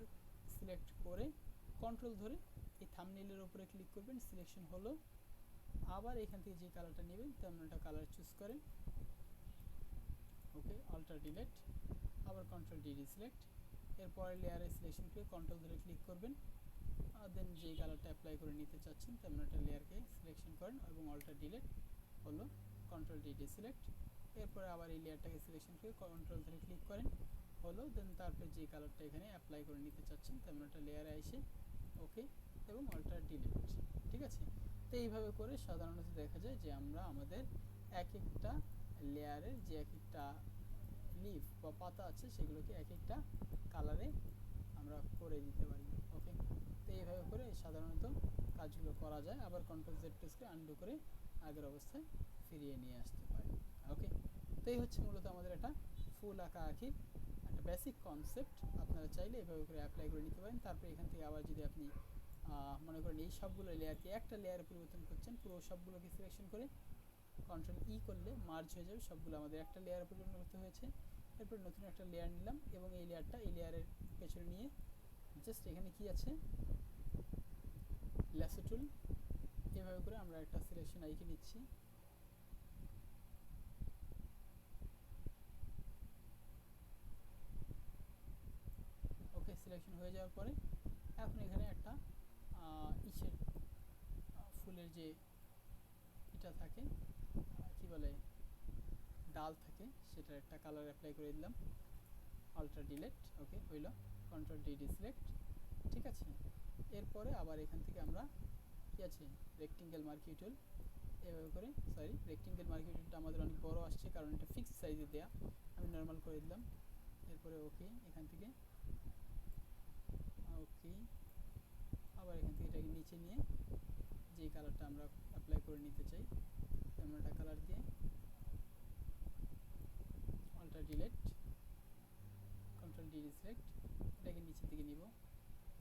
সিলেক্ট করে কন্ট্রোল ধরে এই থাম্বনেইলের উপরে ক্লিক করবেন, সিলেকশন হলো। আবার এখান থেকে যে কালারটা নেবেন তেমন একটা কালার চুজ করেন। ওকে, অল্টার ডিলেট, আবার কন্ট্রোল ডি ডিসিলেক্ট। এরপরে লেয়ারে সিলেকশন করে কন্ট্রোল ধরে ক্লিক করবেন, আর দেন যেই কালারটা অ্যাপ্লাই করে নিতে চাচ্ছেন তেমন একটা লেয়ারকে সিলেকশন করেন এবং অল্টার ডিলেট হলো, কন্ট্রোল ডি ডিসিলেক্ট। এরপরে আবার এই লেয়ারটাকে সিলেকশন করে কন্ট্রোল ধরে ক্লিক করেন, হলো। দেন তারপরে যে কালারটা এখানে অ্যাপ্লাই করে নিতে চাচ্ছেন তেমন একটা লেয়ারে এসে ওকে এবং অল্টার ডিলেট। ঠিক আছে, তো এইভাবে করে সাধারণত দেখা যায় যে আমরা আমাদের এক একটা লেয়ারের যে এক একটা লিফ বা পাতা আছে সেগুলোকে এক একটা কালারে আমরা করে দিতে পারি। ওকে, তো এইভাবে করে সাধারণত কাজগুলো করা যায়। আবার কন্ট্রোল জেড প্রেস করে আনডু করে আগের অবস্থায় ফিরিয়ে নিয়ে আসতে পারি। ওকে, তো এই হচ্ছে মূলত আমাদের একটা ফুল আঁকা আঁকির একটা বেসিক কনসেপ্ট। আপনারা চাইলে এভাবে করে অ্যাপ্লাই করে নিতে পারেন। তারপরে এখান থেকে আবার যদি আপনি মনে করেন এই সবগুলো লেয়ারকে একটা লেয়ারে পরিবর্তন করছেন, পুরো সবগুলোকে সিলেকশন করে কন্ট্রোল ই করলে মার্জ হয়ে যাবে, সবগুলো আমাদের একটা লেয়ারে পরিবর্তন করতে হয়েছে। এরপর নতুন একটা লেয়ার নিলাম এবং এই লেয়ারটা এই লেয়ারের পেছনে নিয়ে জাস্ট এখানে কি আছে ল্যাসো টুল, এভাবে করে আমরা একটা সিলেকশন আইকে নিচ্ছি। ওকে, সিলেকশন হয়ে যাওয়ার পরে এখন এখানে একটা ইসের ফুলের যে এটা থাকে কি বলে ডাল থাকে সেটার একটা কালার অ্যাপ্লাই করে দিলাম, অল্টার ডিলেট। ওকে, হইল, কন্ট্রোল ডি ডিসিলেক্ট। ঠিক আছে, এরপরে আবার এখান থেকে আমরা কি আছে রেক্টেঙ্গেল মার্কি টুল, এভাবে করে, সরি রেক্টেঙ্গেল মার্কেটটা আমাদের অনেক বড় আসছে কারণ এটা ফিক্সড সাইজে দেয়া, আমি নর্মাল করে দিলাম। এরপরে ওকে, এখান থেকে ওকে, আবার এখান থেকে এটাকে নিচে নিয়ে যেই কালারটা আমরা অ্যাপ্লাই করে নিতে চাই তেমন একটা কালার দিয়ে alt delete, control D select, এটাকে নিচের দিকে নিব।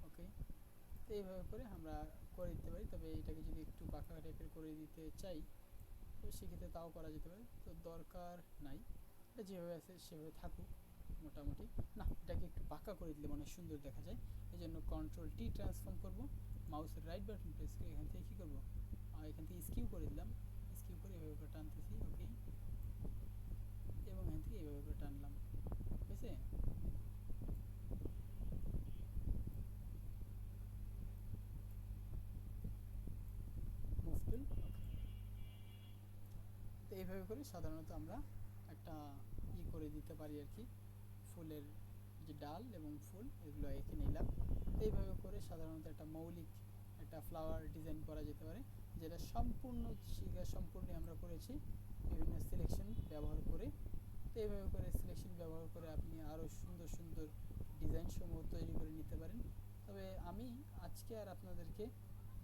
ওকে, তো এইভাবে করে আমরা করে দিতে পারি। তবে এটাকে যদি একটু বাঁকা টাইপের করে দিতে চাই তো সেক্ষেত্রে তাও করা যেতে পারে, তো দরকার নাই, এটা যেভাবে আছে সেভাবে থাকুক মোটামুটি। না, এটাকে একটু বাঁকা করে দিলে অনেক সুন্দর দেখা যায়, এই জন্য কন্ট্রোল টি ট্রান্সফর্ম করব, মাউসের রাইট বাটন প্রেস করে এখান থেকে কী করবো, এখান থেকে স্কিউ করে দিলাম, স্কিউ করে এভাবে করে টানতেছি। ওকে, এবং এখান থেকে এইভাবে করে টানলাম, হয়েছে? মুভ টুল, ওকে। তো এইভাবে করে সাধারণত আমরা একটা করে দিতে পারি আর কি, ফুলের যে ডাল এবং ফুল এগুলো এঁকে নিলাম। এইভাবে করে সাধারণত একটা মৌলিক একটা ফ্লাওয়ার ডিজাইন করা যেতে পারে, যেটা সম্পূর্ণ আমরা করেছি বিভিন্ন সিলেকশন ব্যবহার করে। তো এইভাবে করে সিলেকশন ব্যবহার করে আপনি আরও সুন্দর সুন্দর ডিজাইন সমূহ তৈরি করে নিতে পারেন। তবে আমি আজকে আর আপনাদেরকে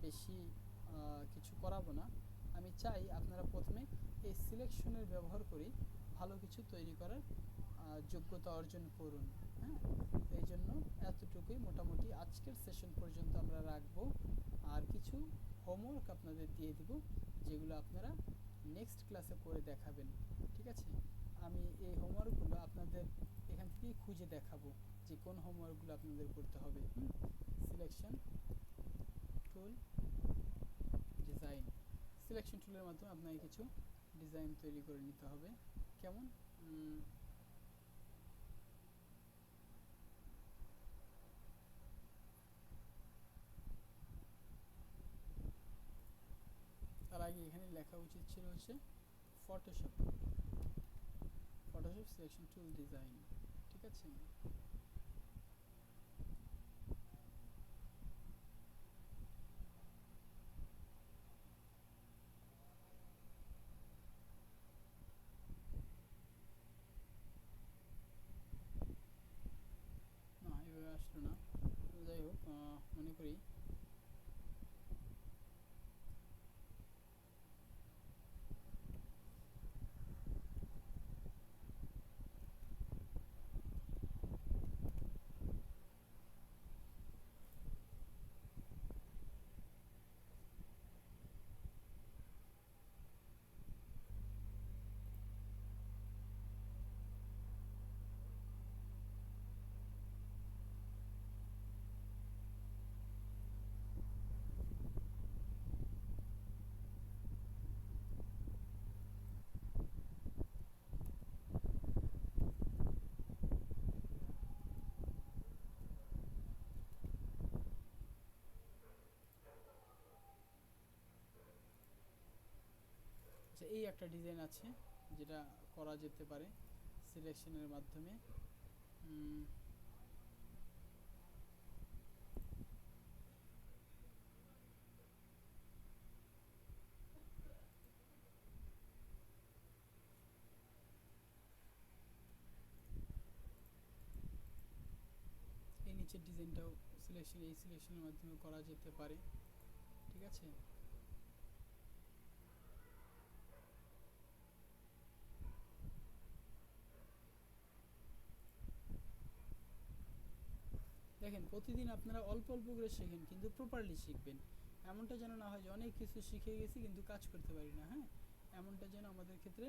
বেশি কিছু করাবো না, আমি চাই আপনারা প্রথমে এই সিলেকশনের ব্যবহার করে ভালো কিছু তৈরি করার যোগ্যতা অর্জন করুন। হ্যাঁ, এই জন্য এতটুকুই মোটামুটি আজকের সেশন পর্যন্ত আমরা রাখবো। আর কিছু হোমওয়ার্ক আপনাদের দিয়ে দিব যেগুলো আপনারা নেক্সট ক্লাসে করে দেখাবেন, ঠিক আছে? আমি এই হোমওয়ার্কগুলো আপনাদের এখান থেকেই খুঁজে দেখাবো যে কোন হোমওয়ার্কগুলো আপনাদের করতে হবে। সিলেকশন টুল ডিজাইন, সিলেকশন টুলের মাধ্যমে আপনাকে কিছু ডিজাইন তৈরি করে নিতে হবে। কেমন? তার আগে এখানে লেখা উচিত ছিল হচ্ছে ফটোশপ সিলেকশন টুল ডিজাইন, ঠিক আছে? না, এভাবে আসলো না, যাই হোক, মনে করি এই একটা ডিজাইন আছে যেটা করা যেতে পারে সিলেকশনের মাধ্যমে। এই নিচের ডিজাইনটাও সিলেকশনের মাধ্যমে করা যেতে পারে, ঠিক আছে? দেখেন, প্রতিদিন আপনারা অল্প অল্প করে শেখেন কিন্তু প্রপারলি শিখবেন, এমনটা যেন না হয় যে অনেক কিছু শিখে গেছি কিন্তু কাজ করতে পারি না। হ্যাঁ, এমনটা যেন আমাদের ক্ষেত্রে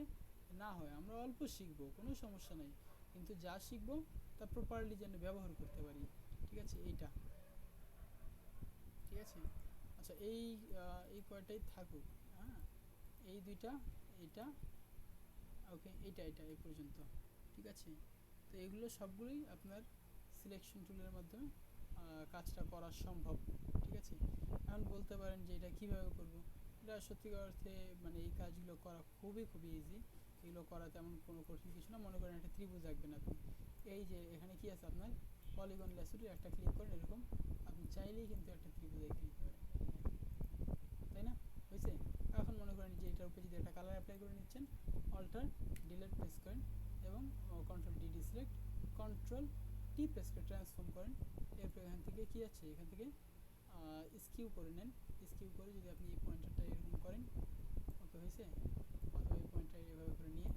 না হয়। আমরা অল্প শিখবো, কোনো সমস্যা নেই, কিন্তু যা শিখবো তা প্রপারলি যেন ব্যবহার করতে পারি, ঠিক আছে? এইটা ঠিক আছে। আচ্ছা, এই কয়টাই থাকুক। হ্যাঁ, এই দুইটা, এইটা, ওকে, এইটা এই পর্যন্ত, ঠিক আছে? তো এগুলো সবগুলোই আপনার সিলেকশন টুলের মাধ্যমে কাজটা করা সম্ভব, ঠিক আছে? এখন বলতে পারেন যে এটা কীভাবে করব। এটা সত্যিকার অর্থে মানে এই কাজগুলো করা খুবই ইজি, এগুলো করা তেমন কোনো কঠিন কিছু না। মনে করেন একটা ত্রিভুজ আঁকবেন আপনি, এই যে এখানে কি আছে আপনার পলিগন ল্যাসোতে একটা ক্লিক করেন, এরকম আপনি চাইলেই কিন্তু একটা ত্রিভুজ এঁকে নিতে পারেন, তাই না? হয়েছে? এখন মনে করেন মানে যে এটার উপরে যদি একটা কালার অ্যাপ্লাই করে নিচ্ছেন, অল্টার ডিলিট প্রেস করেন এবং control D deselect, control T press করে ট্রান্সফর্ম করেন। এরপর এখান থেকে কি আছে, এখান থেকে স্কিউ করে নেন। স্কিউ করে যদি আপনি এই পয়েন্টারটা এরকম করেন, ওকে হয়েছে, অথবা এই পয়েন্টটা এভাবে করে নিয়ে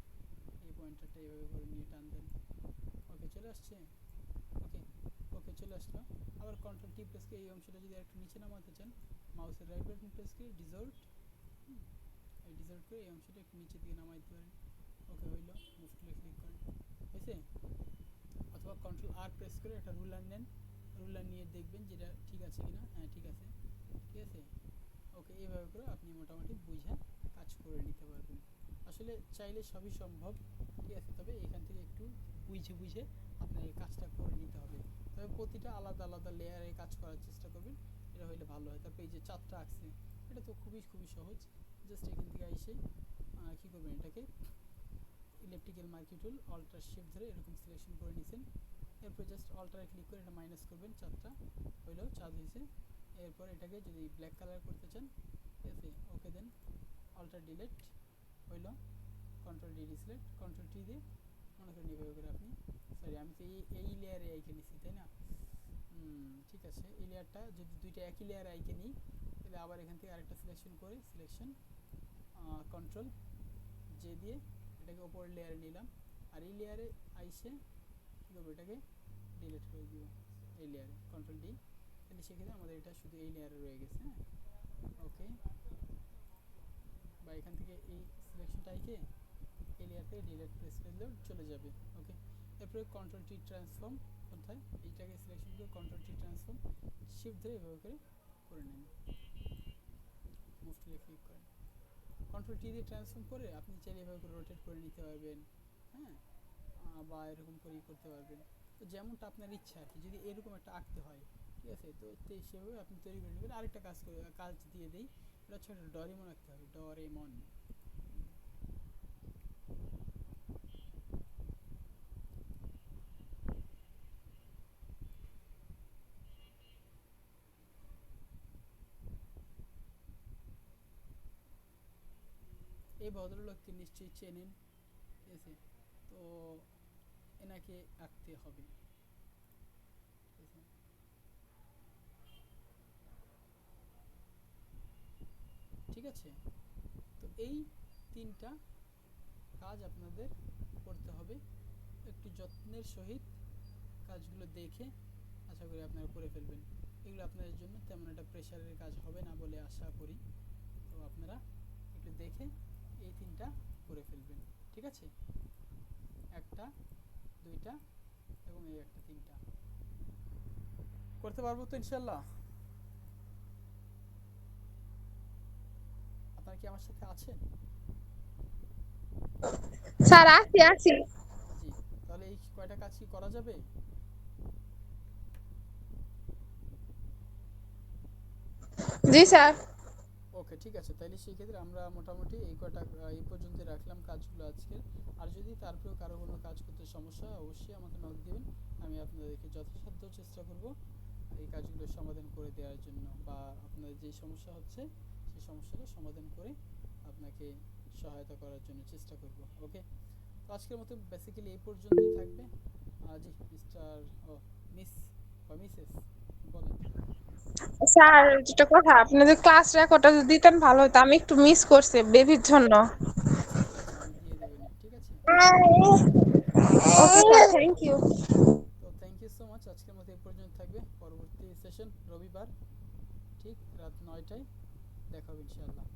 এই পয়েন্টারটা এভাবে করে নিয়ে টান দেন, ওকে চলে আসছে। ওকে ওকে চলে আসলো। আবার কন্ট্রোল টি প্রেস করে এই অংশটা যদি একটু নিচে নামাতে চান, মাউসের রাইট বাটন প্রেস করে ডিসল্ট, এই ডিসল্ট করে এই অংশটা একটু নিচের দিকে নামাই দিতে পারেন, ওকে হইলো। মুভ টুলে ক্লিক করেন, হয়েছে। অথবা কন্ট্রোল আর প্রেস করে একটা রুলার নেন, রুলার নিয়ে দেখবেন যেটা ঠিক আছে কিনা, হ্যাঁ ঠিক আছে, ঠিক আছে। ওকে এইভাবে করে আপনি মোটামুটি বুঝে কাজ করে নিতে পারবেন। আসলে চাইলে সবই সম্ভব, ঠিক আছে, তবে এখান থেকে একটু বুঝে বুঝে আপনার এই কাজটা করে নিতে হবে। তবে প্রতিটা আলাদা আলাদা লেয়ারে কাজ করার চেষ্টা করবেন, এটা হলে ভালো হয়। তারপর এই যে চারটা আঁকছে, এটা তো খুবই সহজ। জাস্ট এখান থেকে এসে কী করবেন, এটাকে ইলেকট্রিক্যাল মার্কি টুল অল্টার শিফট ধরে এরকম সিলেকশন করে নিয়েছেন। এরপর জাস্ট অল্টারে ক্লিক করে এটা মাইনাস করবেন, চারটা হইলেও চাঁদ হয়েছে। এরপর এটাকে যদি ব্ল্যাক কালার করতে চান, ঠিক আছে, ওকে দেন, অল্টার ডিলিট হইল, control D deselect, control T দিয়ে মনে করেন এভাবে করে আপনি, সরি আমি তো এই লেয়ারে আইকে নিছি তাই না, ঠিক আছে। এই লেয়ারটা যদি দুইটা একই লেয়ারে আইকে নিই, তাহলে আবার এখান থেকে আরেকটা সিলেকশন করে সিলেকশন কন্ট্রোল জে দিয়ে এটাকে ওপর লেয়ারে নিলাম। আর এই লেয়ারে আইসে কী করবো, এটাকে ডিলিট করে দিব এই লেয়ারে, কন্ট্রোল ডি। তাহলে সেক্ষেত্রে আমাদের এটা শুধু এই লেয়ারে রয়ে গেছে, হ্যাঁ ওকে। বা এখান থেকে এই সিলেকশনটা আইকে এই লেয়ার থেকে ডিলিট প্রেস করলেও চলে যাবে, ওকে। এরপরে কন্ট্রোল টি ট্রান্সফর্ম, কোথায় এইটাকে সিলেকশন করে কন্ট্রোল টি ট্রান্সফর্ম শিফট ধরে এভাবে করে নেন, মুভ টুলে ক্লিক করেন। কন্ট্রোল টি দিয়ে ট্রান্সফর্ম করে আপনি চাইলে এভাবে করে রোটেট করে নিতে পারবেন, হ্যাঁ, বা এরকম করেই করতে পারবেন, তো যেমনটা আপনার ইচ্ছা আর কি। যদি এরকম একটা আঁকতে হয়, ঠিক আছে, তো সেভাবে আপনি তৈরি করে নেবেন। আরেকটা কাজ দিয়ে দিই, এটা হচ্ছে একটা ডরেমন আঁকতে হবে, ডরেমন। এই ভদ্রলোককে নিশ্চয়ই চেনেন, ঠিক আছে, তো এনাকে আঁকতে হবে, ঠিক আছে। তো এই তিনটা কাজ আপনাদের করতে হবে, একটু যত্নের সহিত কাজগুলো দেখে আশা করি আপনারা করে ফেলবেন। এগুলো আপনাদের জন্য তেমন একটা প্রেশারের কাজ হবে না বলে আশা করি। তো আপনারা একটু দেখে এই তিনটা করে ফেলবেন, ঠিক আছে, একটা, দুইটা এবং এই একটা, তিনটা করতে পারবো তো ইনশাল্লাহ। আপনারা কি আমার সাথে আছেন? স্যার আছি। জি, তাহলে এই কয়টা কাজ কি করা যাবে? জি স্যার। ওকে ঠিক আছে, তাইলে সেই ক্ষেত্রে আমরা মোটামুটি এই কয়টা এই পর্যন্ত রাখলাম কাজগুলো আজকে। আর যদি তারপরেও কারো কোনো কাজ করতে সমস্যা হয় অবশ্যই আমাকে নক দিবেন, আমি আপনাদেরকে যথাসাধ্য চেষ্টা করব এই কাজগুলো সমাধান করে দেওয়ার জন্য, বা আপনাদের যে সমস্যা হচ্ছে সেই সমস্যাটা সমাধান করে আপনাকে সহায়তা করার জন্য চেষ্টা করব, ওকে। তো আজকের মতো বেসিক্যালি এই পর্যন্তই থাকবে। জি মিস্টার ও মিস বা মিসেস বলেন। স্যার যেটা কথা, আপনি যদি ক্লাস রেকর্ডটা যদি দিতেন ভালো হতো, আমি একটু মিস করছি বেবির জন্য। আচ্ছা ঠিক আছে, আমি দিয়ে দেবেন, ঠিক আছে। Okay sir, thank you. তো থ্যাংক ইউ সো মাচ। আজকের মতো এই পর্যন্ত থাকবে। পরবর্তী সেশন রবিবার ঠিক রাত 9টায় দেখা হবে ইনশাআল্লাহ।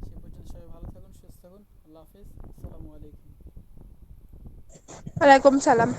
সে পর্যন্ত সবাই ভালো থাকুন, সুস্থ থাকুন। আল্লাহ হাফেজ, আসসালামু আলাইকুম। ওয়ালাইকুম সালাম।